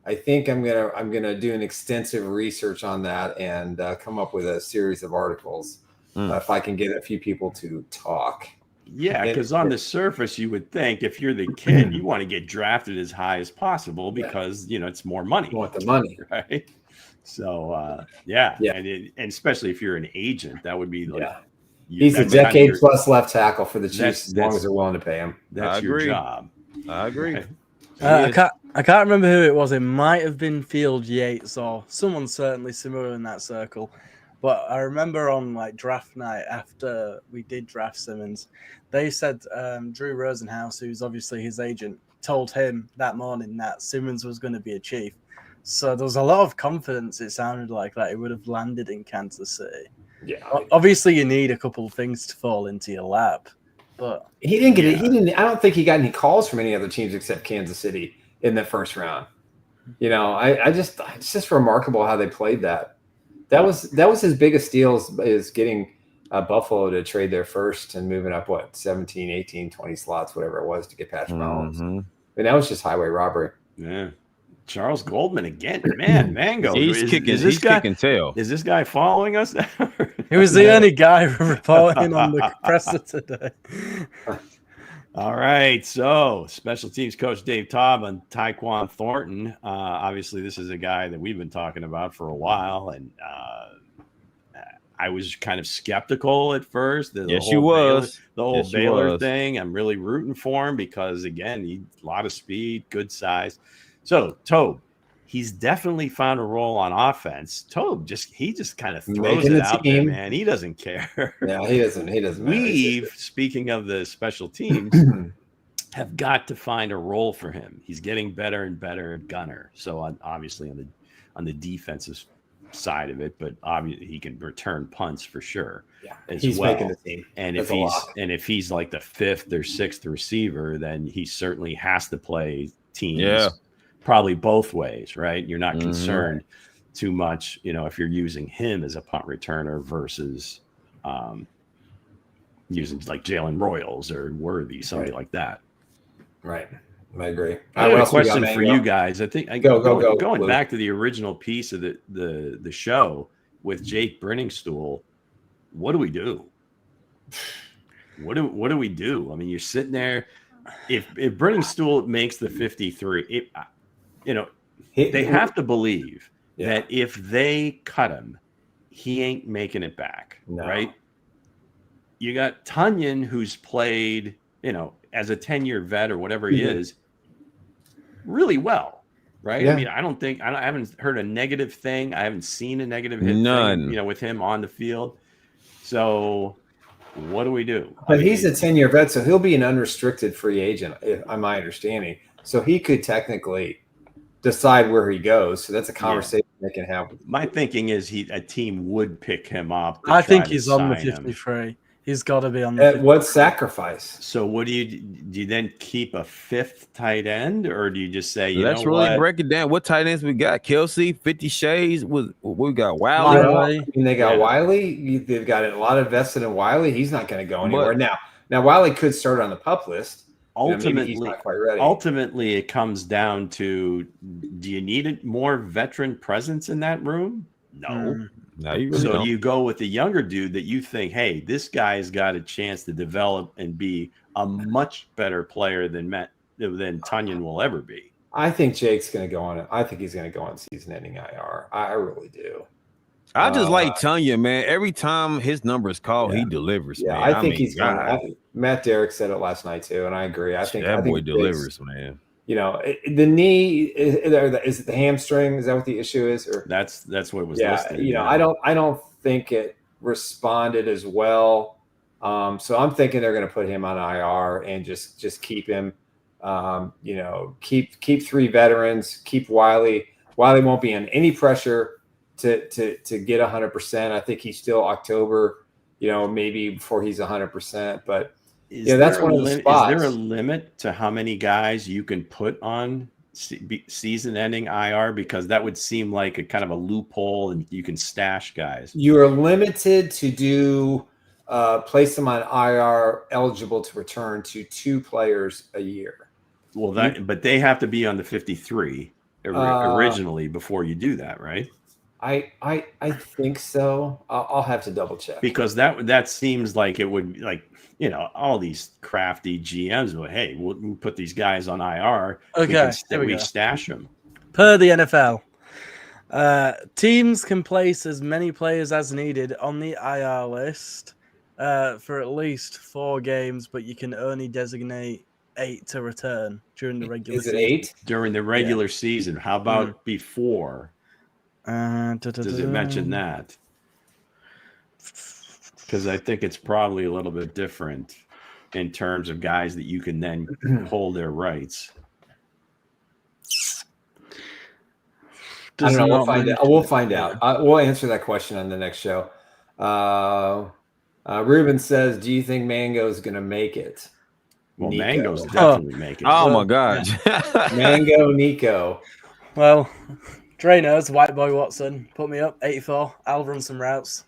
I think I'm gonna do an extensive research on that and come up with a series of articles if I can get a few people to talk. Yeah, because on the surface, you would think if you're the kid, you want to get drafted as high as possible because it's more money. You want the money, right? So and especially if you're an agent, that would be like he's a decade plus left tackle for the Chiefs as long as they're willing to pay him. That's your job. I agree. Right? I can't remember who it was. It might have been Field Yates or someone certainly similar in that circle. But I remember on draft night after we did draft Simmons, they said Drew Rosenhaus, who's obviously his agent, told him that morning that Simmons was going to be a Chief. So there was a lot of confidence, it sounded like, that he would have landed in Kansas City. Yeah. Obviously, you need a couple of things to fall into your lap. But he didn't get it. He didn't. I don't think he got any calls from any other teams except Kansas City in the first round. It's just remarkable how they played that. That was his biggest deal is getting Buffalo to trade their first and moving up 17, 18, 20 slots, whatever it was, to get Patrick Mahomes. I mean, that was just highway robbery. Yeah. Charles Goldman again, man, Mango. He's kicking tail. Is this guy following us now? He was the only guy reporting on the presser today. All right, so special teams coach Dave Taub and Tyquan Thornton. Obviously, this is a guy that we've been talking about for a while, and I was kind of skeptical at first. The whole Baylor thing. I'm really rooting for him because, again, a lot of speed, good size. So, Taub, he's definitely found a role on offense. Taub he just kind of throws it out there, man. He doesn't care. Yeah, he doesn't. We've, speaking of the special teams, have got to find a role for him. He's getting better and better at gunner. So obviously on the defensive side of it, but obviously he can return punts for sure. Yeah, he's making the team. And if he's like the fifth or sixth receiver, then he certainly has to play teams. Yeah. Probably both ways, right? You're not concerned too much, if you're using him as a punt returner versus using like Jalen Royals or Worthy, somebody like that. Right. I agree. I have a question for you guys. I think going Luke. back to the original piece of the show with Jake Brenningstool, what do we do? What do we do? I mean, you're sitting there. If Brenningstool makes the 53, they have to believe that if they cut him, he ain't making it back, right? You got Tunyon, who's played, as a 10-year vet or whatever he is, really well, right? Yeah. I mean, I haven't heard a negative thing. I haven't seen a negative thing, with him on the field. So what do we do? But he's a 10-year vet, so he'll be an unrestricted free agent, on my understanding. So he could technically decide where he goes. So that's a conversation they can have. My thinking is a team would pick him up. I think he's on the 53. He's got to be on the 53. At what sacrifice? So what do you then keep a fifth tight end, or do you just say, let's really break it down? What tight ends we got? Kelsey, 50 Shades. We got Wiley. They got Wiley. They've got a lot invested in Wiley. He's not going to go anywhere now. Now Wiley could start on the PUP list. Maybe he's not quite ready. Ultimately, it comes down to: do you need more veteran presence in that room? No. No, you really don't. You go with the younger dude that you think, hey, this guy's got a chance to develop and be a much better player than Tunyon will ever be. I think Jake's going to go on it. I think he's going to go on season-ending IR. I really do. I just like Tunyon, man. Every time his number is called, he delivers. Yeah, man. I think he's going. Matt Derrick said it last night too, and I agree. I think that boy delivers, man. The knee is it the hamstring? Is that what the issue is? Or that's what was listed. I don't think it responded as well. So I'm thinking they're going to put him on IR and just keep him. Keep three veterans. Keep Wiley. Wiley won't be in any pressure to get 100%. I think he's still October. Maybe before he's 100%, but. That's one of the spots. Is there a limit to how many guys you can put on season-ending IR? Because that would seem like a kind of a loophole, and you can stash guys. You are limited to place them on IR eligible to return to 2 players a year. Well, but they have to be on the 53 originally before you do that, right? I think so. I'll have to double check because that seems like it would all these crafty GMs will, hey, we'll put these guys on IR. Okay, we stash them. Per the NFL, teams can place as many players as needed on the IR list for at least 4 games, but you can only designate 8 to return during the regular season. Is it 8? During the regular season. How about before? Does it mention that? Because I think it's probably a little bit different in terms of guys that you can then hold their rights. I don't know. We'll find out. We'll answer that question on the next show. Ruben says, do you think Mango is going to make it? Well, Nico. Mango's definitely making it. Oh, my God. Mango, Nico. Well, Dre knows, White Boy Watson, put me up, 84. I'll run some routes.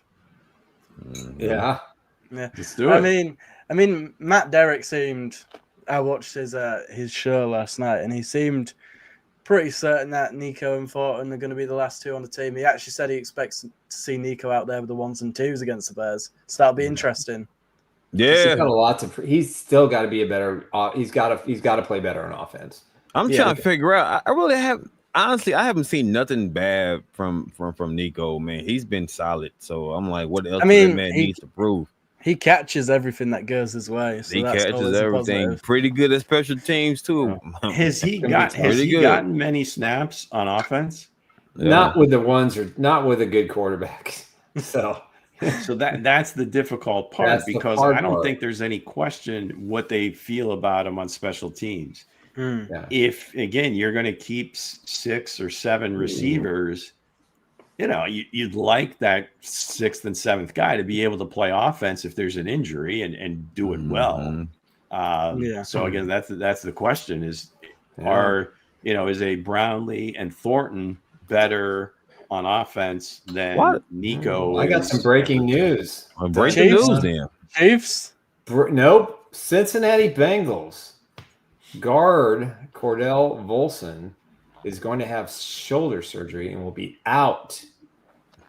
Yeah. Let's do it. I mean, Matt Derrick seemed. I watched his show last night, and he seemed pretty certain that Nico and Thornton are going to be the last 2 on the team. He actually said he expects to see Nico out there with the 1s and 2s against the Bears, so that'll be interesting. Yeah, he's got a lot to. He's still got to be a better. He's got to play better on offense. I'm trying to figure out. I really have. Honestly, I haven't seen nothing bad from Nico, man. He's been solid. So I'm like, what else does that man needs to prove? He catches everything that goes his way. So he catches everything. Pretty good at special teams too. Has he gotten many snaps on offense? Yeah. Not with the ones or not with a good quarterback. So that's the difficult part because I don't think there's any question what they feel about him on special teams. Yeah. If again you're going to keep 6 or 7 receivers, you'd like that 6th and 7th guy to be able to play offense if there's an injury and do it well. So again, that's the question: is a Brownlee and Thornton better on offense than Nico? I got some breaking news. Breaking news, then. Chiefs? Nope. Cincinnati Bengals. Guard Cordell Volson is going to have shoulder surgery and will be out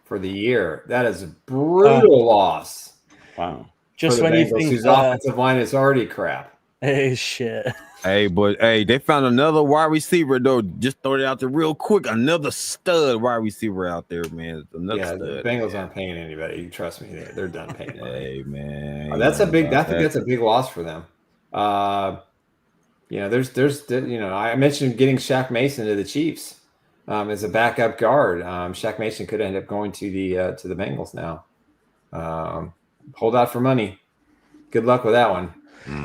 for the year. That is a brutal loss. Wow. Just when Bengals, you think whose offensive line is already crap. Hey, shit. Hey, but hey, they found another wide receiver though. Just throw it out there real quick. Another stud wide receiver out there, man. Another Yeah, the stud. Bengals aren't paying anybody. You trust me, they're done paying money. Hey, man. That's a big. I think that. that's a big loss for them. There's I mentioned getting Shaq Mason to the Chiefs as a backup guard. Shaq Mason could end up going to the Bengals now. Hold out for money. Good luck with that one.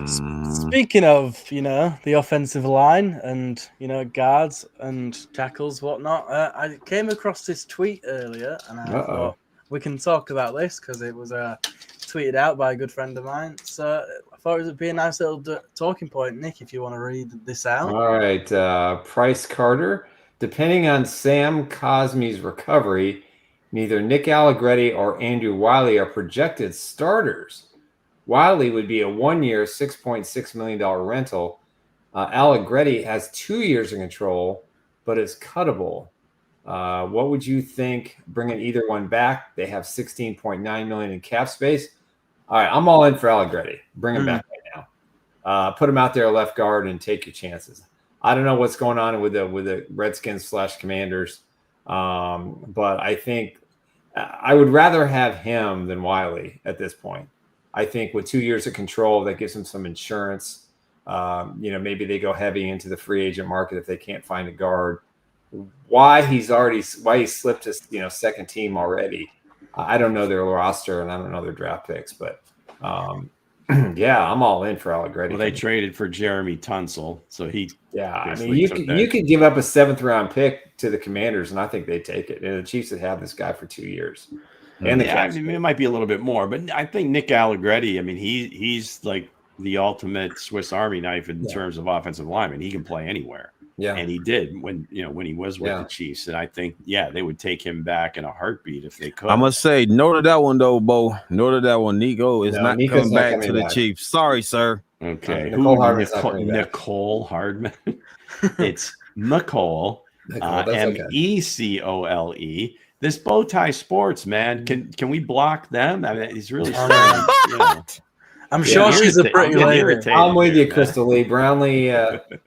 Speaking of, the offensive line and, guards and tackles, whatnot, I came across this tweet earlier and I thought we can talk about this because it was tweeted out by a good friend of mine. So I thought it would be a nice little talking point. Nick, if you want to read this out. All right. Price Carter. Depending on Sam Cosmi's recovery, neither Nick Allegretti or Andrew Wiley are projected starters. Wiley would be a 1-year, $6.6 million rental. Allegretti has 2 years in control, but is cuttable. What would you think bringing either one back? They have $16.9 million in cap space. All right, I'm all in for Allegretti. Bring him back right now. Put him out there left guard and take your chances. I don't know what's going on with the Redskins / Commanders, but I think I would rather have him than Wiley at this point. I think with 2 years of control, that gives him some insurance. Maybe they go heavy into the free agent market if they can't find a guard. Why he slipped his second team already? I don't know their roster and I don't know their draft picks, but yeah, I'm all in for Allegretti. Well, they traded for Jeremy Tunsil, so he. Yeah, I mean, you could give up a 7th round pick to the Commanders, and I think they take it. And the Chiefs would have this guy for 2 years. And it might be a little bit more, but I think Nick Allegretti. I mean, he's like the ultimate Swiss Army knife in terms of offensive lineman. He can play anywhere. Yeah, and he did when he was with the Chiefs, and I think they would take him back in a heartbeat if they could. I must say, no to that one though, Bo. No to that one. Nico is not coming back to the Chiefs. Sorry, sir. Okay, Nicole Hardman. It's Nicole. Mecole. This BowTie Sports, man. Can we block them? I mean, he's really starting. I'm sure she's a pretty lady. I'm with you, Crystal Lee. Brownlee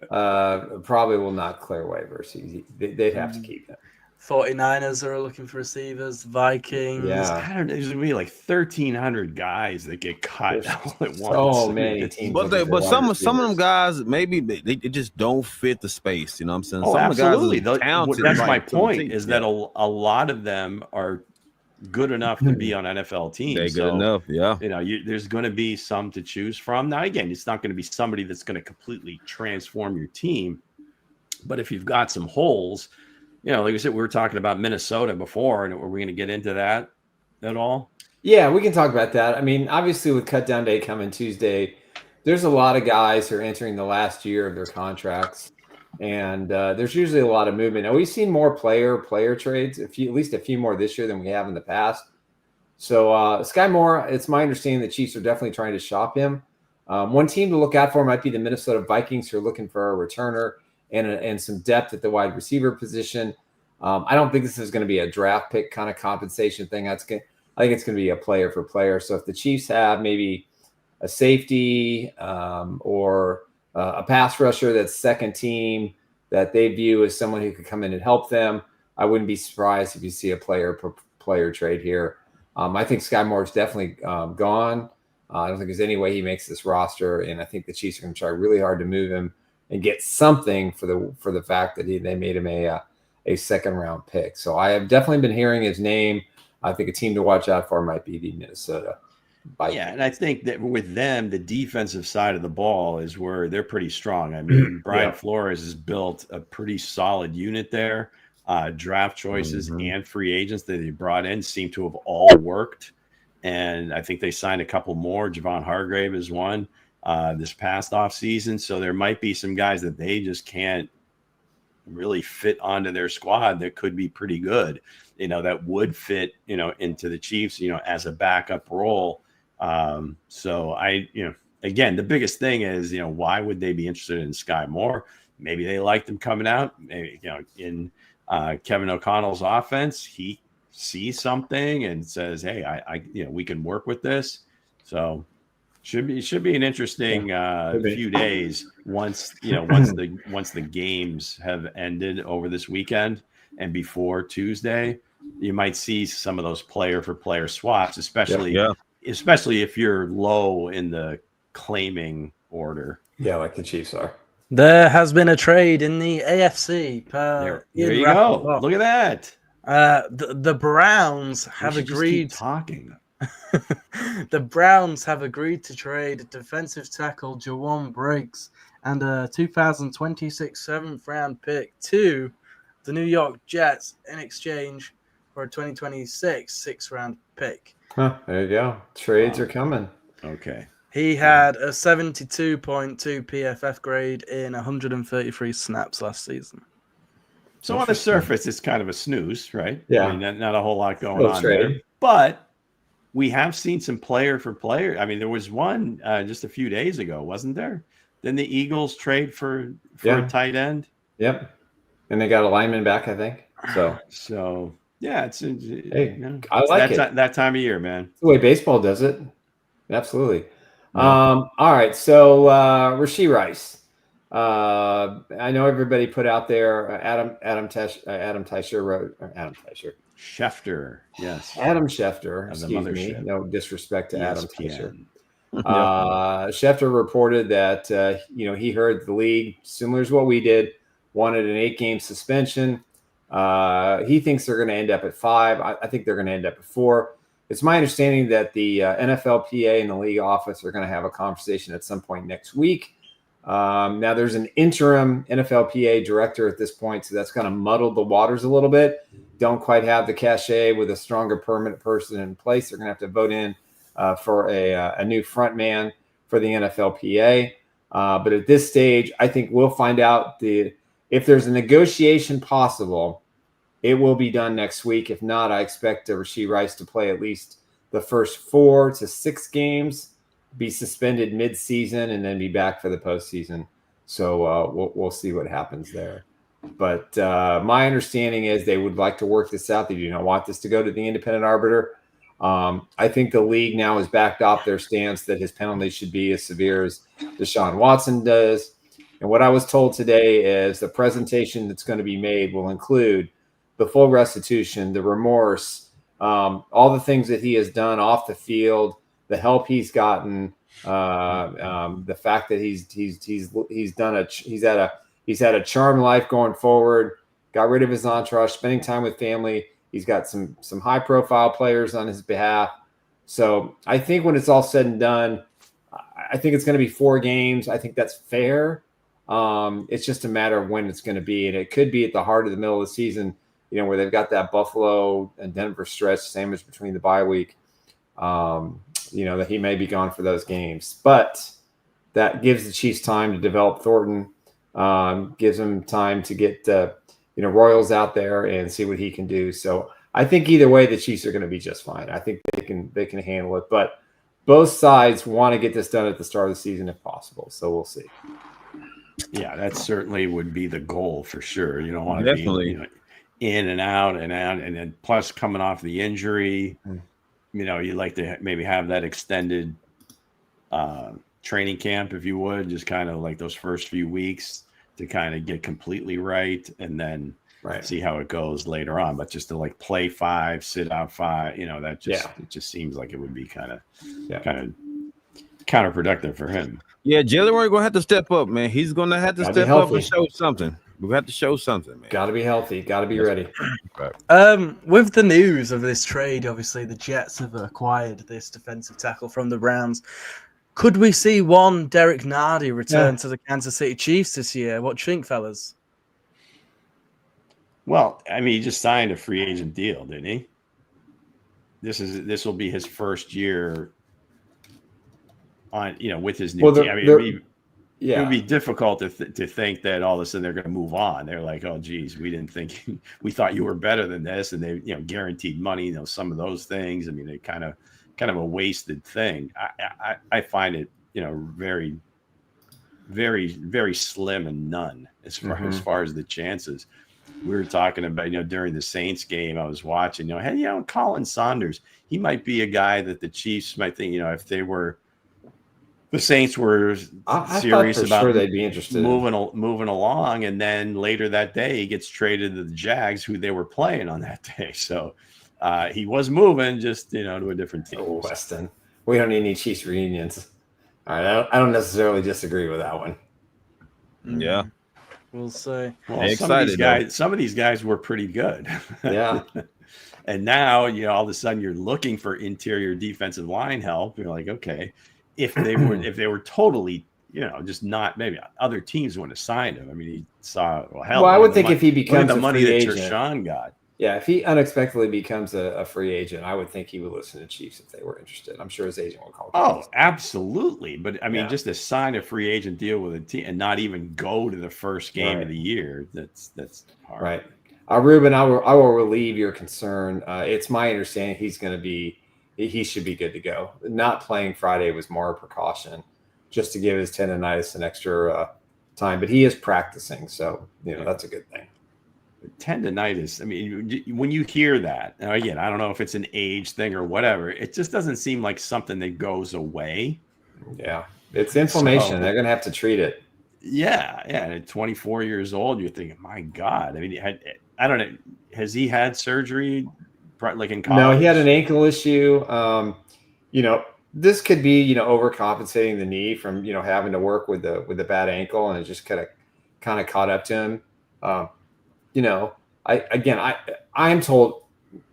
probably will not clear waivers. They'd have to keep him. 49ers are looking for receivers. Vikings. Yeah. I don't know. There's going to be like 1,300 guys that get cut all at once. So many teams. But some of them guys, maybe they just don't fit the space. You know what I'm saying? Oh, some absolutely. Of the guys are talented. That's my point, is that a lot of them are good enough to be on NFL teams. They're good enough, yeah. There's going to be some to choose from. Now, again, it's not going to be somebody that's going to completely transform your team. But if you've got some holes, like I said, we were talking about Minnesota before, and are we going to get into that at all? Yeah, we can talk about that. I mean, obviously with cut down day coming Tuesday, there's a lot of guys who are entering the last year of their contracts. And there's usually a lot of movement. Now, we've seen more player trades, at least a few more this year than we have in the past. So Sky Moore, it's my understanding the Chiefs are definitely trying to shop him. One team to look out for might be the Minnesota Vikings, who are looking for a returner and some depth at the wide receiver position. I don't think this is going to be a draft pick kind of compensation thing. I think it's going to be a player for player. So if the Chiefs have maybe a safety or a pass rusher that's second team that they view as someone who could come in and help them, I wouldn't be surprised if you see a player trade here. I think Sky Moore is definitely gone. I don't think there's any way he makes this roster, and I think the Chiefs are going to try really hard to move him and get something for the fact that they made him a second round pick. So I have definitely been hearing his name. I think a team to watch out for might be the Minnesota Vikings. Yeah, and I think that with them, the defensive side of the ball is where they're pretty strong. I mean, Brian Flores has built a pretty solid unit there. Draft choices and free agents that they brought in seem to have all worked. And I think they signed a couple more. Javon Hargrave is one this past offseason. So there might be some guys that they just can't really fit onto their squad that could be pretty good, that would fit, into the Chiefs, as a backup role. So again, the biggest thing is, why would they be interested in Sky Moore? Maybe they liked him coming out, maybe, in Kevin O'Connell's offense, he sees something and says, hey, I we can work with this. So Should be an interesting be. few days once the games have ended over this weekend and before Tuesday. You might see some of those player for player swaps, especially if you're low in the claiming order. Yeah, like the Chiefs are. There has been a trade in the AFC. There you go. Look at that. The Browns have agreed. Just keep talking. The Browns have agreed to trade defensive tackle Jawan Briggs and a 2026 seventh round pick to the New York Jets in exchange for a 2026 sixth round pick. Huh, there you go. Trades are coming. Okay. He had a 72.2 PFF grade in 133 snaps last season. So on the surface, it's kind of a snooze, right? Yeah. I mean, not a whole lot going on there. But we have seen some player for player. I mean, there was one just a few days ago, wasn't there? Then the Eagles trade for a tight end. Yep. And they got a lineman back, I think. So yeah, it's I like it. That time of year, man. It's the way baseball does it. Absolutely. All right. So Rashee Rice. I know everybody put out there Adam Teicher wrote Adam Teicher. Schefter, yes. Adam Schefter, excuse me. No disrespect to Adam Teicher. Schefter reported that he heard the league, similar to what we did, wanted an 8-game suspension. He thinks they're going to end up at 5. I think they're going to end up at 4. It's my understanding that the NFLPA and the league office are going to have a conversation at some point next week. Now, there's an interim NFLPA director at this point, so that's going to muddle the waters a little bit. Don't quite have the cachet with a stronger permanent person in place. They're going to have to vote in for a new front man for the NFLPA. But at this stage, I think we'll find out if there's a negotiation possible. It will be done next week. If not, I expect Rashee Rice to play at least the first 4 to 6 games, be suspended mid-season, and then be back for the postseason. So we'll see what happens there. But my understanding is they would like to work this out. They do not want this to go to the independent arbiter. I think the league now has backed off their stance that his penalty should be as severe as Deshaun Watson does. And what I was told today is the presentation that's going to be made will include the full restitution, the remorse, all the things that he has done off the field, the help he's gotten, the fact that he's had a charmed life going forward, got rid of his entourage, spending time with family. He's got some high profile players on his behalf. So I think when it's all said and done, I think it's going to be 4 games. I think that's fair. It's just a matter of when it's going to be, and it could be at the heart of the middle of the season, where they've got that Buffalo and Denver stretch sandwiched between the bye week. That he may be gone for those games, but that gives the Chiefs time to develop Thornton, gives him time to get Royals out there and see what he can do. So I think either way, the Chiefs are going to be just fine. I think they can handle it, but both sides want to get this done at the start of the season if possible. So we'll see. Yeah, that certainly would be the goal for sure. You don't want to be in and out, and then plus coming off the injury. You'd like to maybe have that extended training camp, if you would, just kind of like those first few weeks to kind of get completely right, and then see how it goes later on. But just to play 5, sit out 5, that just it just seems like it would be kind of counterproductive for him. Yeah, Jalen Warren gonna have to step up, man. He's gonna have to step up and show something. We have to show something, man. Got to be healthy. Got to be ready. With the news of this trade, obviously the Jets have acquired this defensive tackle from the Browns. Could we see one Derek Nardi return to the Kansas City Chiefs this year? What do you think, fellas? Well, I mean, he just signed a free agent deal, didn't he? This will be his first year on, with his new team. I mean, it would be difficult to think that all of a sudden they're going to move on. They're like, oh, geez, we didn't think we thought you were better than this, and they guaranteed money, some of those things. I mean, they kind of a wasted thing. I find it very, very, very slim and none as far as the chances. We were talking about during the Saints game I was watching. Colin Saunders, he might be a guy that the Chiefs might think if they were the Saints were I serious thought for about sure they'd be interested. moving along, and then later that day he gets traded to the Jags, who they were playing on that day. So he was moving, just to a different team. Oh, Weston, we don't need any Chiefs reunions. All right, I don't necessarily disagree with that one. Yeah. We'll see. Well, some of these guys were pretty good. Yeah. And now, all of a sudden you're looking for interior defensive line help. You're like, okay, if they were totally, just not, maybe other teams wouldn't have signed him. I mean, he saw, I would think if he becomes the a money free that agent, Tershawn got. Yeah, if he unexpectedly becomes a free agent, I would think he would listen to Chiefs if they were interested. I'm sure his agent will call. Oh, absolutely. But I mean, just to sign a free agent deal with a team and not even go to the first game of the year, that's hard. Right. Ruben, I will relieve your concern. It's my understanding he should be good to go. Not playing Friday was more a precaution, just to give his tendonitis an extra time. But he is practicing, so that's a good thing. Tendonitis. I mean, when you hear that, now again, I don't know if it's an age thing or whatever. It just doesn't seem like something that goes away. Yeah, it's inflammation. So, they're going to have to treat it. Yeah. And at 24 years old, you're thinking, my God. I mean, I don't know. Has he had surgery like in college? No, he had an ankle issue. This could be, overcompensating the knee from, having to work with the bad ankle, and it just kind of caught up to him. I'm told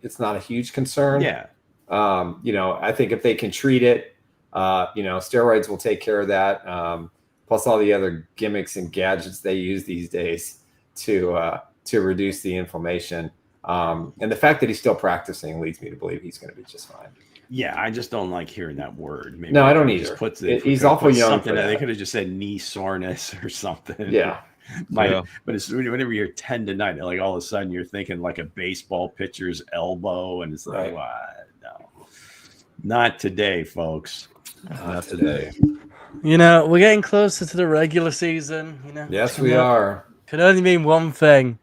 it's not a huge concern. Yeah. I think if they can treat it, steroids will take care of that. Plus all the other gimmicks and gadgets they use these days to reduce the inflammation. And the fact that he's still practicing leads me to believe he's going to be just fine. Yeah, I just don't like hearing that word. Maybe no, I don't either. He's awful young. They could have just said knee soreness or something. Yeah. But it's whenever you're tendonitis, like all of a sudden you're thinking like a baseball pitcher's elbow, and it's like, no, not today, folks. Not today. We're getting closer to the regular season. Yes, we are. Can only mean one thing.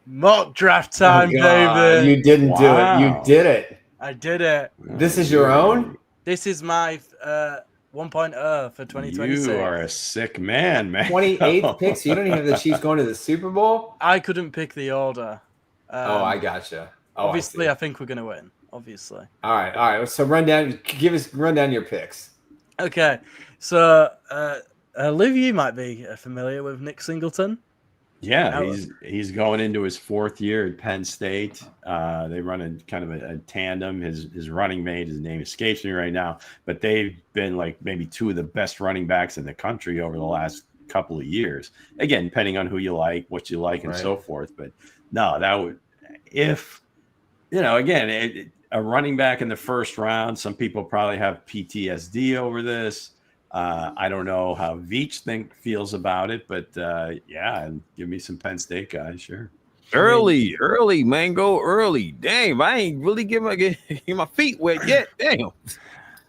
Mock draft time, baby. You didn't do it. You did it. I did it. This is your own? This is my 1.0 for 2026. You are a sick man. 28th pick, so you don't even have the Chiefs going to the Super Bowl? I couldn't pick the order. I gotcha. Obviously, I think we're going to win. Obviously. All right. So run down your picks. Okay. So, Lou, you might be familiar with Nick Singleton. Yeah, he's going into his fourth year at Penn State. They run a kind of a tandem. His running mate, his name escapes me right now, but they've been like maybe two of the best running backs in the country over the last couple of years. Again, depending on who you like, what you like, and so forth. But no, that would, if again, a running back in the first round. Some people probably have PTSD over this. I don't know how Veach feels about it, but and give me some Penn State guys, sure. Early, man, go early. Damn, I ain't really get my feet wet yet. Damn.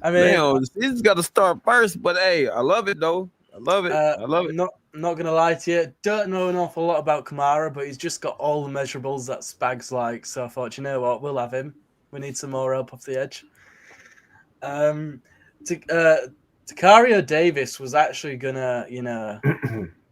I mean, it's got to start first, but hey, I love it though. I love it. Not gonna lie to you, don't know an awful lot about Kamara, but he's just got all the measurables that Spags like. So I thought, you know what, we'll have him. We need some more help off the edge. Takario Davis was actually gonna,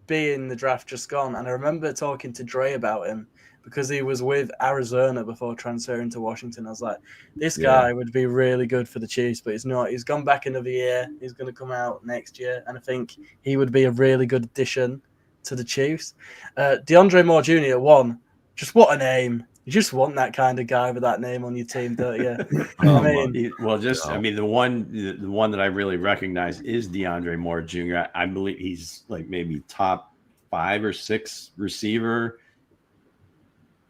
be in the draft just gone, and I remember talking to Dre about him because he was with Arizona before transferring to Washington. I was like, this guy would be really good for the Chiefs, but he's not. He's gone back another year. He's going to come out next year, and I think he would be a really good addition to the Chiefs. DeAndre Moore Jr. Just what a name. You just want that kind of guy with that name on your team, don't you? The one that I really recognize is DeAndre Moore Jr. I believe he's like maybe top 5 or 6 receiver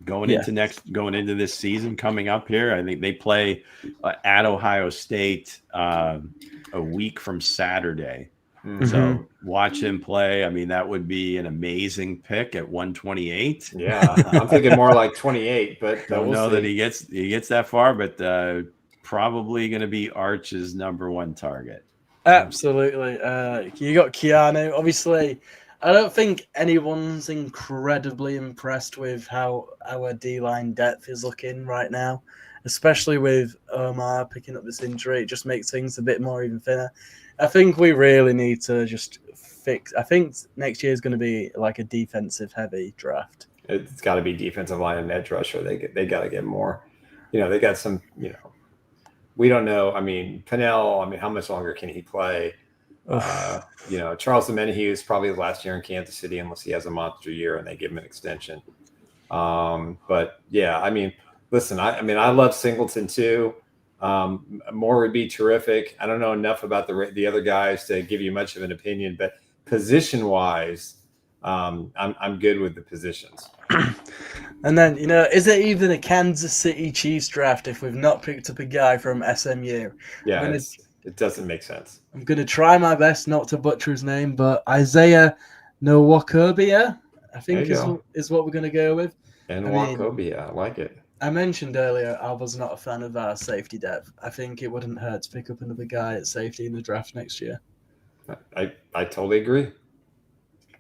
going into this season coming up here. I think they play at Ohio State a week from Saturday. Mm-hmm. So watch him play. I mean, that would be an amazing pick at 128. Yeah, I'm thinking more like 28, but don't know that he gets that far, but probably going to be Arch's number 1 target. Absolutely. You got Keanu. Obviously, I don't think anyone's incredibly impressed with how our D-line depth is looking right now. especially with Omar picking up this injury. It just makes things a bit more even thinner. I think we really need to just fix. I think next year is going to be like a defensive heavy draft. It's got to be defensive line and edge rusher. They got to get more. They got some. We don't know. I mean, Pennell. I mean, how much longer can he play? Charles Menahue is probably his last year in Kansas City unless he has a monster year and they give him an extension. But yeah, I mean, listen, I love Singleton too. More would be terrific. I don't know enough about the other guys to give you much of an opinion, but position wise, I'm good with the positions. And then, is it even a Kansas City Chiefs draft if we've not picked up a guy from SMU? Yeah, it doesn't make sense. I'm going to try my best not to butcher his name, but Isaiah Nwokobia, I think is what we're going to go with. And Nwokobia, I like it. I mentioned earlier I was not a fan of our safety depth. I think it wouldn't hurt to pick up another guy at safety in the draft next year. I totally agree.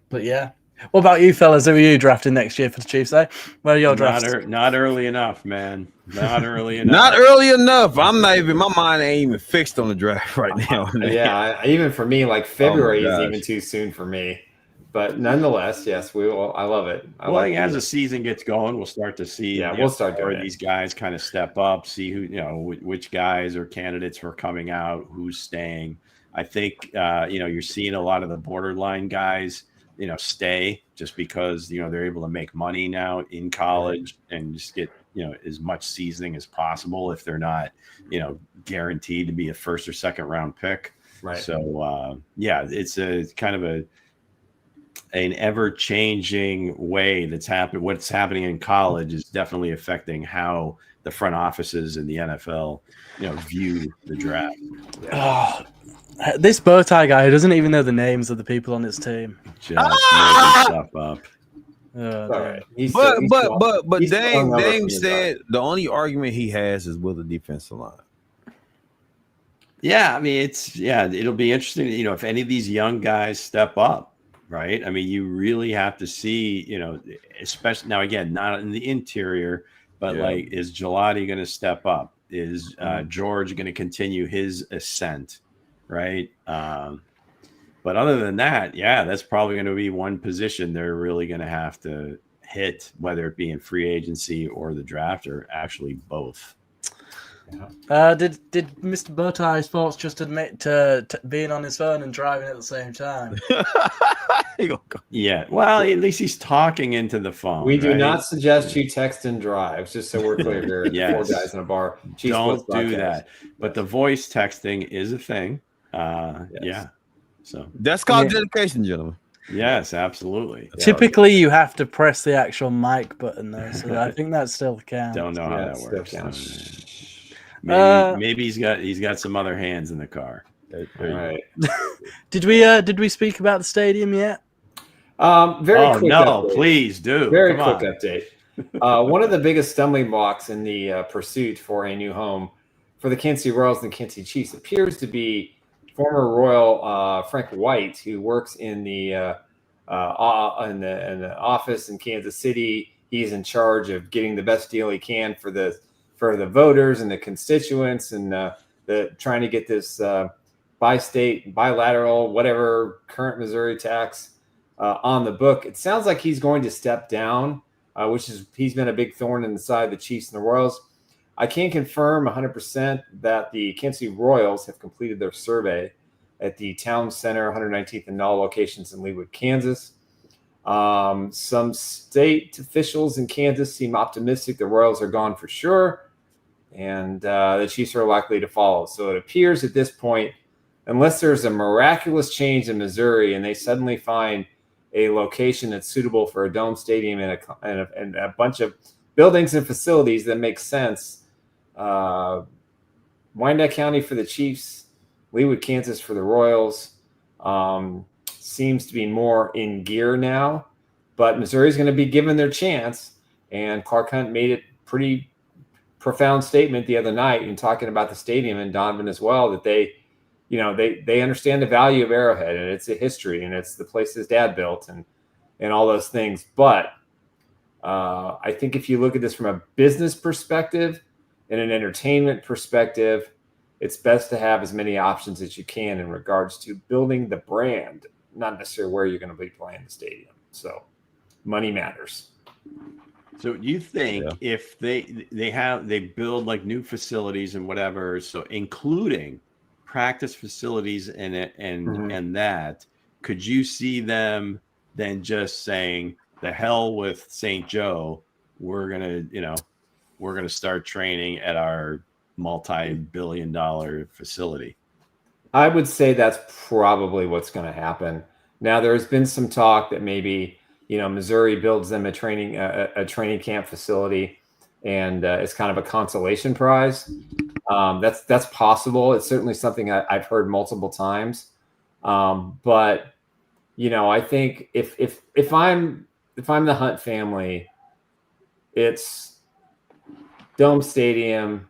But yeah. What about you fellas? Who are you drafting next year for the Chiefs? Where are your drafts? Not early enough, man. Not early enough. Not early enough. I'm not even. My mind ain't even fixed on the draft right now. Yeah, even for me, like February is even too soon for me. But nonetheless, yes, we will. I love it. As the season gets going, we'll start to see. Yeah, we'll start doing these guys kind of step up, see who which guys are candidates for coming out, who's staying. I think you're seeing a lot of the borderline guys. Stay just because they're able to make money now in college and just get as much seasoning as possible if they're not guaranteed to be a first or second round pick. Right. So it's a kind of an ever changing way that's happening. What's happening in college is definitely affecting how the front offices in the NFL view the draft. Yeah. This BowTie guy who doesn't even know the names of the people on his team. Just making stuff up. All right. But Dame said the only argument he has is with the defensive line. Yeah, I mean it'll be interesting. If any of these young guys step up, right? I mean, you really have to see, especially now again, not in the interior, but is Gelati going to step up? Is George going to continue his ascent? Right. But other than that, that's probably going to be one position they're really going to have to hit, whether it be in free agency or the draft, or actually both. Did Mr. BowTie Sports just admit to being on his phone and driving at the same time? Yeah. Well, at least he's talking into the phone. We do not suggest you text and drive, just so we're clear here. Yes. 4 guys in a bar. Don't do that. But the voice texting is a thing. Yeah. So that's called dedication, gentlemen. Yes, absolutely. Typically, you have to press the actual mic button, though. So I think that still counts. Don't know how that works. Maybe he's got some other hands in the car. All right. Did we speak about the stadium yet? Very quick no, update. Please do. Very quick update. One of the biggest stumbling blocks in the pursuit for a new home for the Kansas City Royals and the Kansas City Chiefs appears to be former Royal Frank White, who works in the office in Kansas City. He's in charge of getting the best deal he can for the voters and the constituents, and trying to get this bi-state, bilateral, whatever current Missouri tax on the book. It sounds like he's going to step down, he's been a big thorn in the side of the Chiefs and the Royals. I can confirm 100% that the Kansas City Royals have completed their survey at the Town Center 119th and Knoll locations in Leawood, Kansas. Some state officials in Kansas seem optimistic the Royals are gone for sure, and the Chiefs are likely to follow. So it appears at this point, unless there's a miraculous change in Missouri and they suddenly find a location that's suitable for a dome stadium and a bunch of buildings and facilities that make sense, Wyandotte County for the Chiefs, Leawood, Kansas for the Royals, seems to be more in gear now. But Missouri's going to be given their chance, and Clark Hunt made it pretty profound statement the other night in talking about the stadium, and Donovan as well, that they understand the value of Arrowhead, and it's a history, and it's the place his dad built, and all those things. But I think if you look at this from a business perspective, in an entertainment perspective, it's best to have as many options as you can in regards to building the brand, not necessarily where you're going to be playing the stadium. So money matters. So you think Yeah. if they build like new facilities and whatever, so including practice facilities and that, could you see them then just saying the hell with St. Joe, we're gonna start training at our multi-billion-dollar facility? I would say that's probably what's going to happen. Now, there's been some talk that maybe Missouri builds them a training camp facility, and it's kind of a consolation prize. That's possible. It's certainly something I've heard multiple times. But I think if I'm the Hunt family, it's Dome Stadium,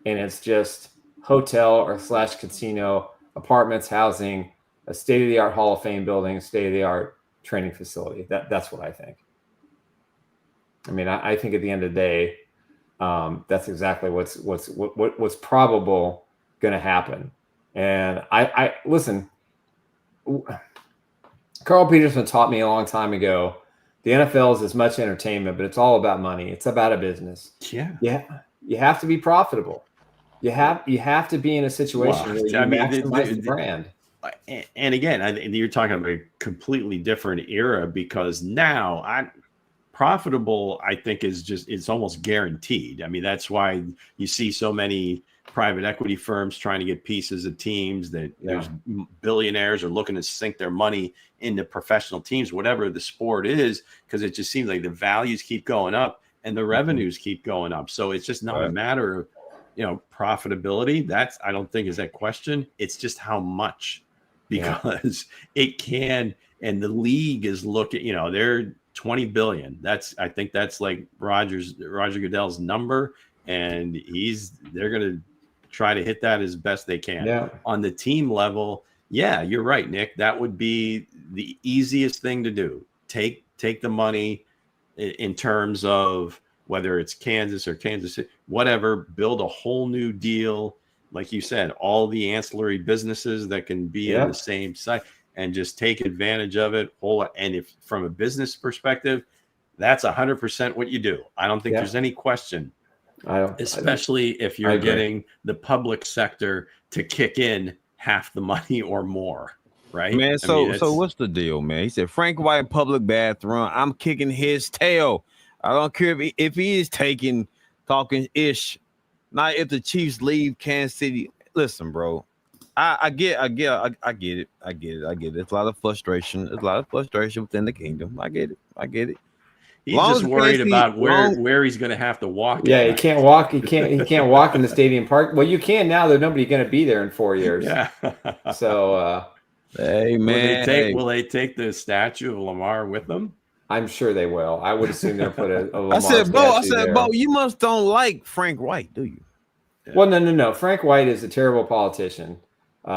and it's just hotel or / casino, apartments, housing, a state-of-the-art Hall of Fame building, state-of-the-art training facility. That's what I think. I mean, I think at the end of the day, that's exactly what's probable going to happen. And I listen. Carl Peterson taught me a long time ago, the NFL is as much entertainment, but it's all about money. It's about a business. Yeah. You have to be profitable. You have to be in a situation where you maximize the brand. And again, you're talking about a completely different era, because now profitable, I think, it's almost guaranteed. I mean, that's why you see so many private equity firms trying to get pieces of teams, that there's billionaires are looking to sink their money into professional teams, whatever the sport is, because it just seems like the values keep going up and the revenues keep going up. So it's just not a matter of, profitability. That's, I don't think, is that question. It's just how much, because it can, and the league is looking, they're 20 billion. I think that's like Roger Goodell's number. And they're going to try to hit that as best they can. Yeah. On the team level, you're right, Nick. That would be the easiest thing to do. Take the money in terms of whether it's Kansas or Kansas City, whatever, build a whole new deal. Like you said, all the ancillary businesses that can be in the same site, and just take advantage of it. And if from a business perspective, that's 100% what you do. I don't think there's any question. Especially if you're getting the public sector to kick in half the money or more, right? Man, so what's the deal, man? He said Frank White public bathroom. I'm kicking his tail. I don't care if he is talking ish. Not if the Chiefs leave Kansas City. Listen, bro. I get it. It's a lot of frustration. There's a lot of frustration within the kingdom. I get it. He's just worried about where he's going to have to walk. Yeah, he can't walk. He can't walk in the stadium park. Well, you can now. There's nobody going to be there in 4 years. Yeah. So, hey man, will they take the statue of Lamar with them? I'm sure they will. I would assume they'll put a Lamar I said, there. Bo, you must don't like Frank White, do you? Yeah. Well, no. Frank White is a terrible politician. He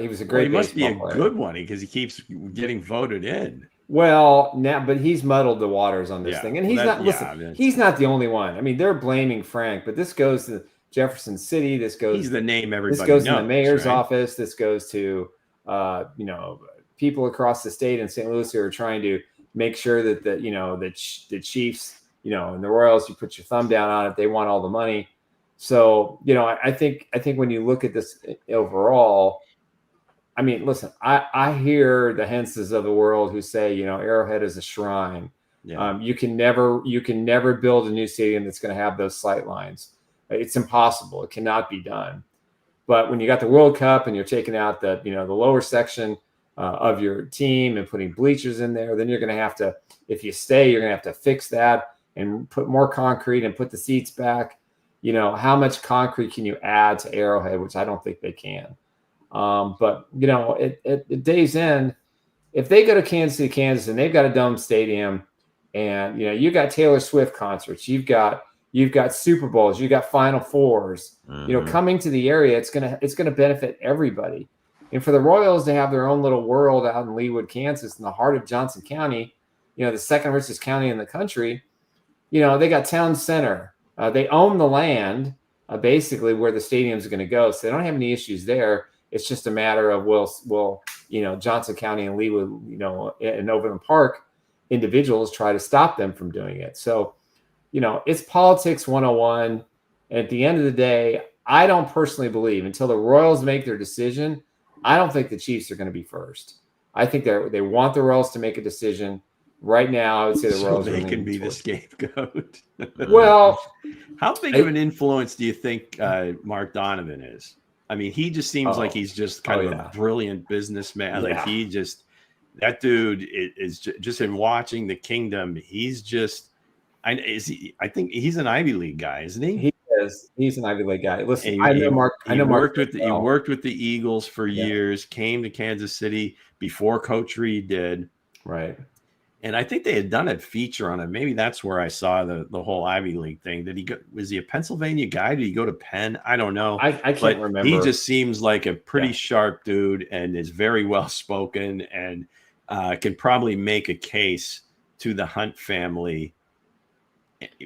was a great. He must be a player. good one, because he keeps getting voted in. Well, now, but he's muddled the waters on this thing, and he's not the only one. I mean, they're blaming Frank, but this goes to Jefferson City. He's the name everybody. This goes to the mayor's office. This goes to people across the state in St. Louis who are trying to make sure that the Chiefs, and the Royals, you put your thumb down on it. They want all the money. So, I think when you look at this overall, I mean, listen, I hear the Henses of the world who say, Arrowhead is a shrine. Yeah. You can never build a new stadium that's going to have those sight lines. It's impossible. It cannot be done. But when you got the World Cup and you're taking out the lower section of your team and putting bleachers in there, then you're going to have to, if you stay, you're going to have to fix that and put more concrete and put the seats back. How much concrete can you add to Arrowhead, which I don't think they can. But at day's end, if they go to Kansas City, Kansas, and they've got a dome stadium, and you got Taylor Swift concerts, you've got Super Bowls, you got Final Fours, coming to the area, it's gonna benefit everybody. And for the Royals to have their own little world out in Leawood, Kansas, in the heart of Johnson County, the second richest county in the country, they got town center. They own the land. basically where the stadium is going to go. So they don't have any issues there. It's just a matter of will Johnson County and Leawood, and Overland Park individuals try to stop them from doing it. So, it's politics 101. And at the end of the day, I don't personally believe until the Royals make their decision, I don't think the Chiefs are going to be first. I think they want the Royals to make a decision. Right now, I would say the Royals they can be the scapegoat. Well, how big of an influence do you think Mark Donovan is? I mean, he just seems like he's just kind of a brilliant businessman. Yeah. Like that dude is just in watching the Kingdom. He's just, I think he's an Ivy League guy, isn't he? He is. He's an Ivy League guy. Listen, I know Mark. He worked with the Eagles for years. Came to Kansas City before Coach Reed did. Right. And I think they had done a feature on it. Maybe that's where I saw the whole Ivy League thing. Was he a Pennsylvania guy? Did he go to Penn? I don't know. I can't remember. He just seems like a pretty sharp dude and is very well spoken and can probably make a case to the Hunt family,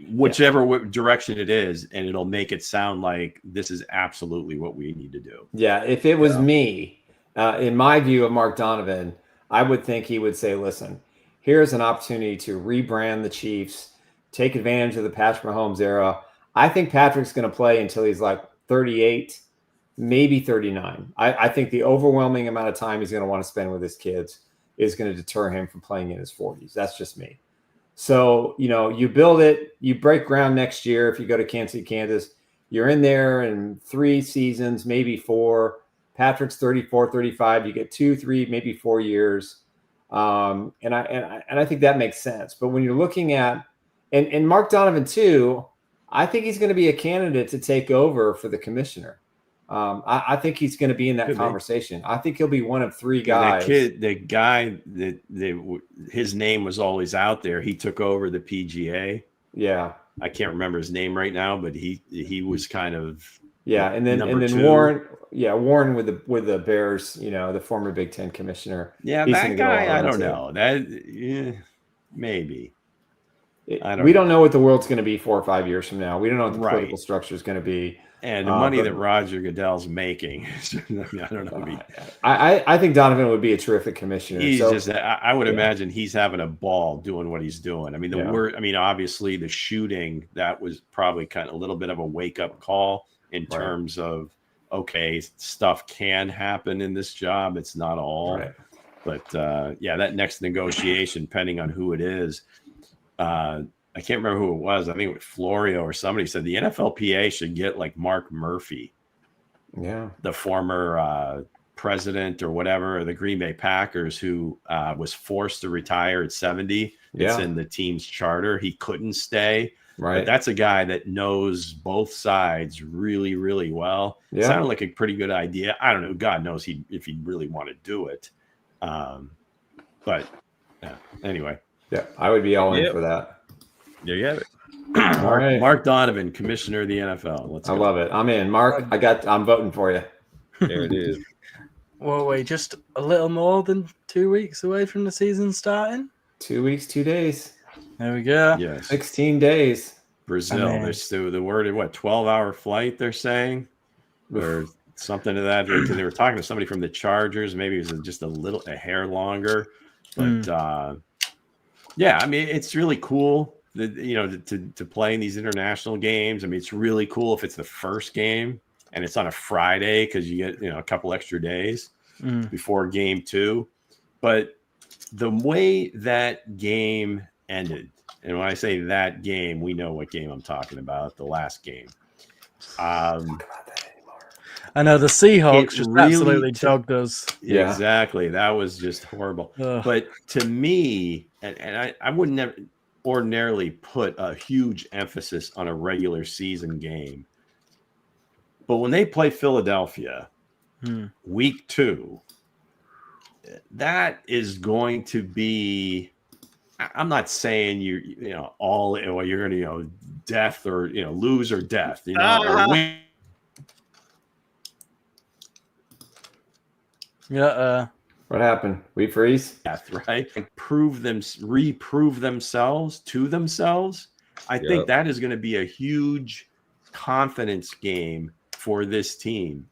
whichever direction it is, and it'll make it sound like this is absolutely what we need to do. Yeah, if it was me, in my view of Mark Donovan, I would think he would say, listen, here's an opportunity to rebrand the Chiefs, take advantage of the Patrick Mahomes era. I think Patrick's going to play until he's like 38, maybe 39. I think the overwhelming amount of time he's going to want to spend with his kids is going to deter him from playing in his 40s. That's just me. So, you build it, you break ground next year. If you go to Kansas City, Kansas, you're in there in 3 seasons, maybe 4. Patrick's 34, 35. You get 2, 3, maybe 4 years. And I think that makes sense. But when you're looking at and Mark Donovan too, I think he's going to be a candidate to take over for the commissioner. I think he's going to be in that conversation. I think he'll be one of 3 guys. The guy that his name was always out there. He took over the PGA. Yeah, I can't remember his name right now, but he was kind of and then 2. Warren. Yeah, Warren with the Bears. The former Big Ten commissioner. Yeah, that guy. I don't know that. Maybe. We don't know what the world's going to be 4 or 5 years from now. We don't know what the political structure is going to to be. And the money that Roger Goodell's making, I don't know. I think Donovan would be a terrific commissioner. I would imagine he's having a ball doing what he's doing. I mean, obviously the shooting, that was probably kind of a little bit of a wake up call in terms of, okay, stuff can happen in this job. It's not all, but that next negotiation, depending on who it is, I can't remember who it was. I think it was Florio or somebody said the NFLPA should get like Mark Murphy, the former president or whatever of the Green Bay Packers, who was forced to retire at 70. It's in the team's charter. He couldn't stay. Right. But that's a guy that knows both sides really, really well. Yeah. Sounded like a pretty good idea. I don't know. God knows if he'd really want to do it. But anyway. Yeah, I would be all in for that. There you have it. Mark Donovan, commissioner of the NFL. Let's go. I love it. I'm in. Mark, I'm voting for you. There it is. Well, we're just a little more than 2 weeks away from the season starting. 2 weeks, 2 days. There we go. Yes. 16 days. Brazil. There's the word, 12-hour flight, they're saying? Or something to that. They were talking to somebody from the Chargers. Maybe it was just a hair longer. But, I mean, it's really cool. To play in these international games. I mean, it's really cool if it's the first game and it's on a Friday because you get a couple extra days before game 2. But the way that game ended, and when I say that game, we know what game I'm talking about. The last game. I know the Seahawks just really absolutely dogged us. Yeah, exactly. That was just horrible. But to me, and I would never ordinarily put a huge emphasis on a regular season game. But when they play Philadelphia week 2, that is going to be, I'm not saying you're going to, death or, lose or death, or win. What happened? We freeze? Death, right? Reprove themselves to themselves. I think that is going to be a huge confidence game for this team.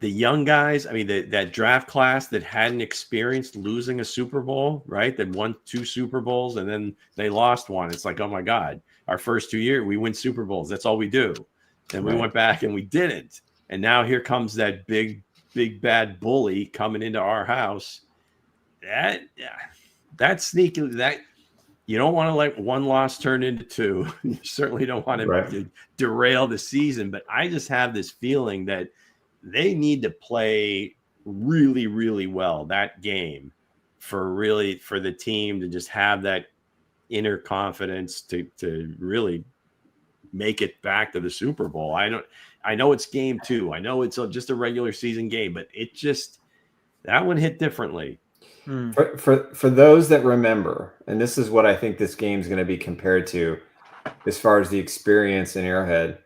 The young guys, I mean, that draft class that hadn't experienced losing a Super Bowl, right? That won 2 Super Bowls and then they lost one. It's like, oh my God, our first 2 years, we win Super Bowls. That's all we do. Then we went back and we didn't. And now here comes that big bad bully coming into our house. That sneaky, that you don't want to let one loss turn into 2. You certainly don't want to derail the season. But I just have this feeling that they need to play really, really well that game for the team to just have that inner confidence to really make it back to the Super Bowl. I know it's game 2. I know it's just a regular season game, but that one hit differently. For those that remember, and this is what I think this game is going to be compared to as far as the experience in Arrowhead.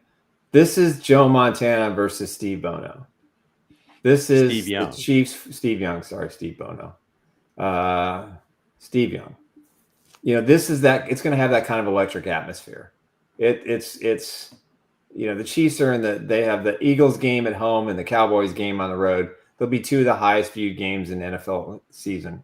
This is Joe Montana versus Steve Bono. This is Steve Young. The Chiefs. Steve Young, sorry, Steve Bono. Steve Young. This is that. It's going to have that kind of electric atmosphere. It's the Chiefs are they have the Eagles game at home and the Cowboys game on the road. They'll be 2 of the highest viewed games in NFL season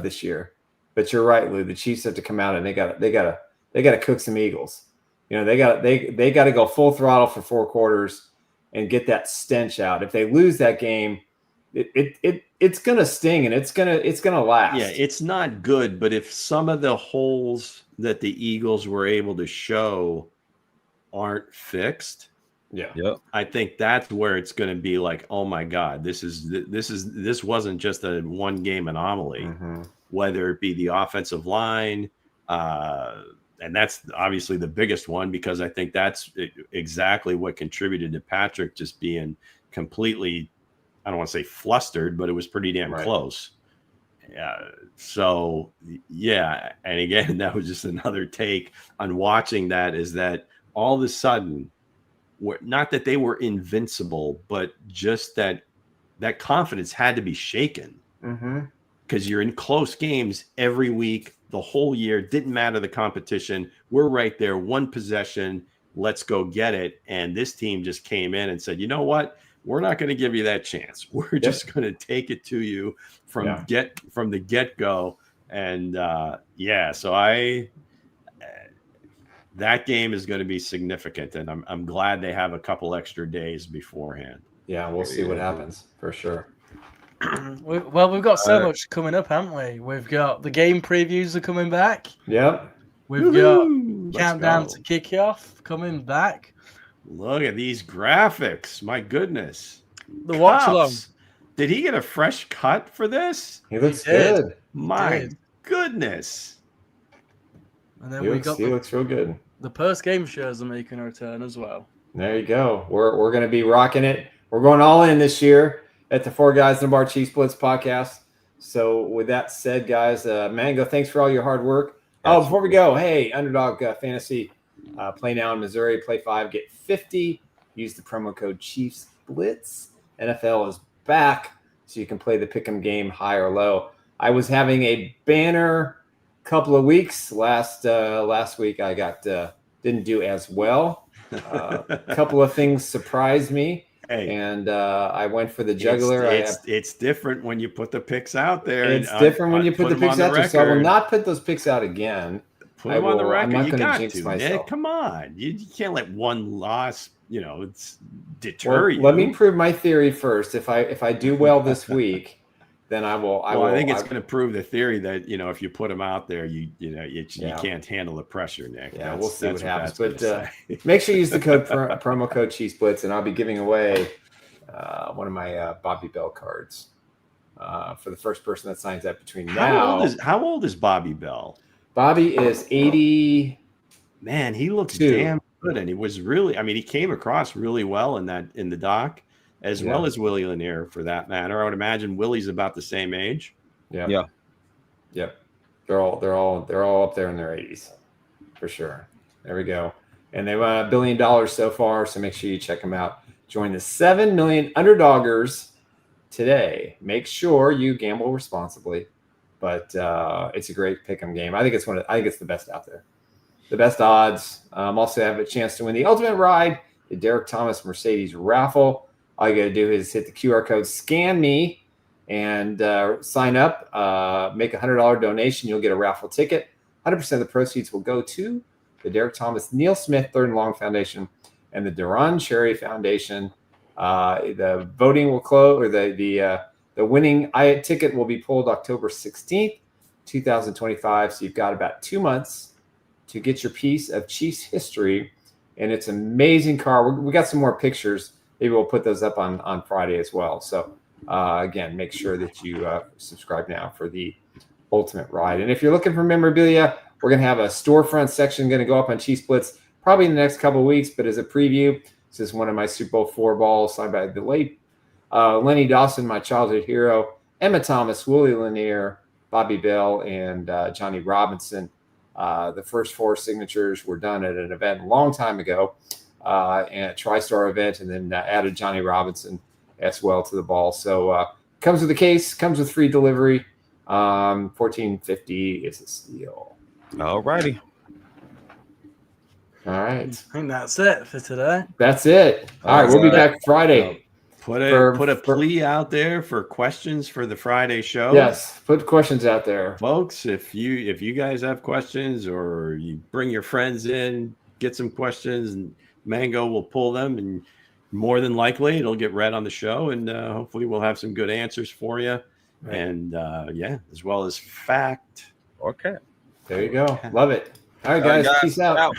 this year. But you're right, Lou. The Chiefs have to come out and they got to cook some Eagles. They got to go full throttle for 4 quarters and get that stench out. If they lose that game, it's gonna sting and it's gonna last. Yeah, it's not good. But if some of the holes that the Eagles were able to show aren't fixed, I think that's where it's going to be like, oh my God, this wasn't just a 1-game anomaly. Whether it be the offensive line, and that's obviously the biggest one because I think that's exactly what contributed to Patrick just being completely, I don't want to say flustered, but it was pretty damn close. So yeah, and again, that was just another take on watching that is that all of a sudden, not that they were invincible, but just that confidence had to be shaken because you're in close games every week, the whole year. Didn't matter the competition. We're right there, 1 possession. Let's go get it. And this team just came in and said, you know what? We're not going to give you that chance. We're just going to take it to you from the get-go. And so that game is going to be significant, and I'm glad they have a couple extra days beforehand. Yeah, we'll see what happens for sure. Well, we've got so much coming up, haven't we? We've got the game previews are coming back. Yep. We've got countdown to kickoff coming back. Look at these graphics. My goodness. The watch along. Did he get a fresh cut for this? He looks good. My goodness. And then he looks real good. The post-game shows are making a return as well. There you go. We're going to be rocking it. We're going all in this year at the 4 Guys in a Bar Chiefs Blitz podcast. So with that said, guys, Mango, thanks for all your hard work. Oh, before we go, hey, Underdog Fantasy, play now in Missouri, play 5, get 50. Use the promo code Chiefs Blitz. NFL is back, so you can play the pick'em game high or low. I was having a banner couple of weeks. Last week I didn't do as well. A couple of things surprised me. And I went for the juggler. It's different when you put the picks out there. It's different when you put the picks out there. So I will not put those picks out again. Put them on the record. I'm not you got jinx to, myself. Nick. Come on. You can't let one loss, it's deter you. Let me prove my theory first. If I do well this week, then I will. I think it's going to prove the theory that if you put them out there, you can't handle the pressure, Nick. Yeah, we'll see what happens. But make sure you use the code promo code Chiefs Blitz, and I'll be giving away one of my Bobby Bell cards for the first person that signs up between now. How old is Bobby Bell? Bobby is 80. Man, he looks damn good, and he was really. I mean, he came across really well in the doc. As well as Willie Lanier, for that matter. I would imagine Willie's about the same age. Yeah. Yep. They're all up there in their 80s, for sure. There we go. And they won $1 billion so far, so make sure you check them out. Join the 7 million underdoggers today. Make sure you gamble responsibly, but it's a great pick'em game. I think it's the best out there. the best odds. Also have a chance to win the ultimate ride, the Derek Thomas Mercedes raffle. All you got to do is hit the QR code, scan me, and sign up. Make a $100 donation. You'll get a raffle ticket. 100% of the proceeds will go to the Derek Thomas Neil Smith Third and Long Foundation and the Duran Cherry Foundation. The voting will close, or the winning ticket will be pulled October 16th, 2025. So you've got about 2 months to get your piece of Chiefs history, and it's an amazing car. We got some more pictures. Maybe we'll put those up on Friday as well. So again, make sure that you subscribe now for the ultimate ride. And if you're looking for memorabilia, we're going to have a storefront section going to go up on Chiefs Blitz probably in the next couple of weeks. But as a preview, this is one of my Super Bowl IV balls signed by the late Lenny Dawson, my childhood hero, Emma Thomas, Willie Lanier, Bobby Bell, and Johnny Robinson. The first 4 signatures were done at an event a long time ago, and a TriStar event, and then added Johnny Robinson as well to the ball. So comes with a case, comes with free delivery. $14.50 is a steal. All righty. All right. I think that's it for today. That's it. All right. We'll be back Friday. Put a plea out there for questions for the Friday show. Yes. Put questions out there. Folks, if you guys have questions, or you bring your friends in, get some questions, and Mango will pull them, and more than likely it'll get read on the show, and hopefully we'll have some good answers for you. Right. And as well as fact. Okay. There you go. Love it. All right, guys. Peace out.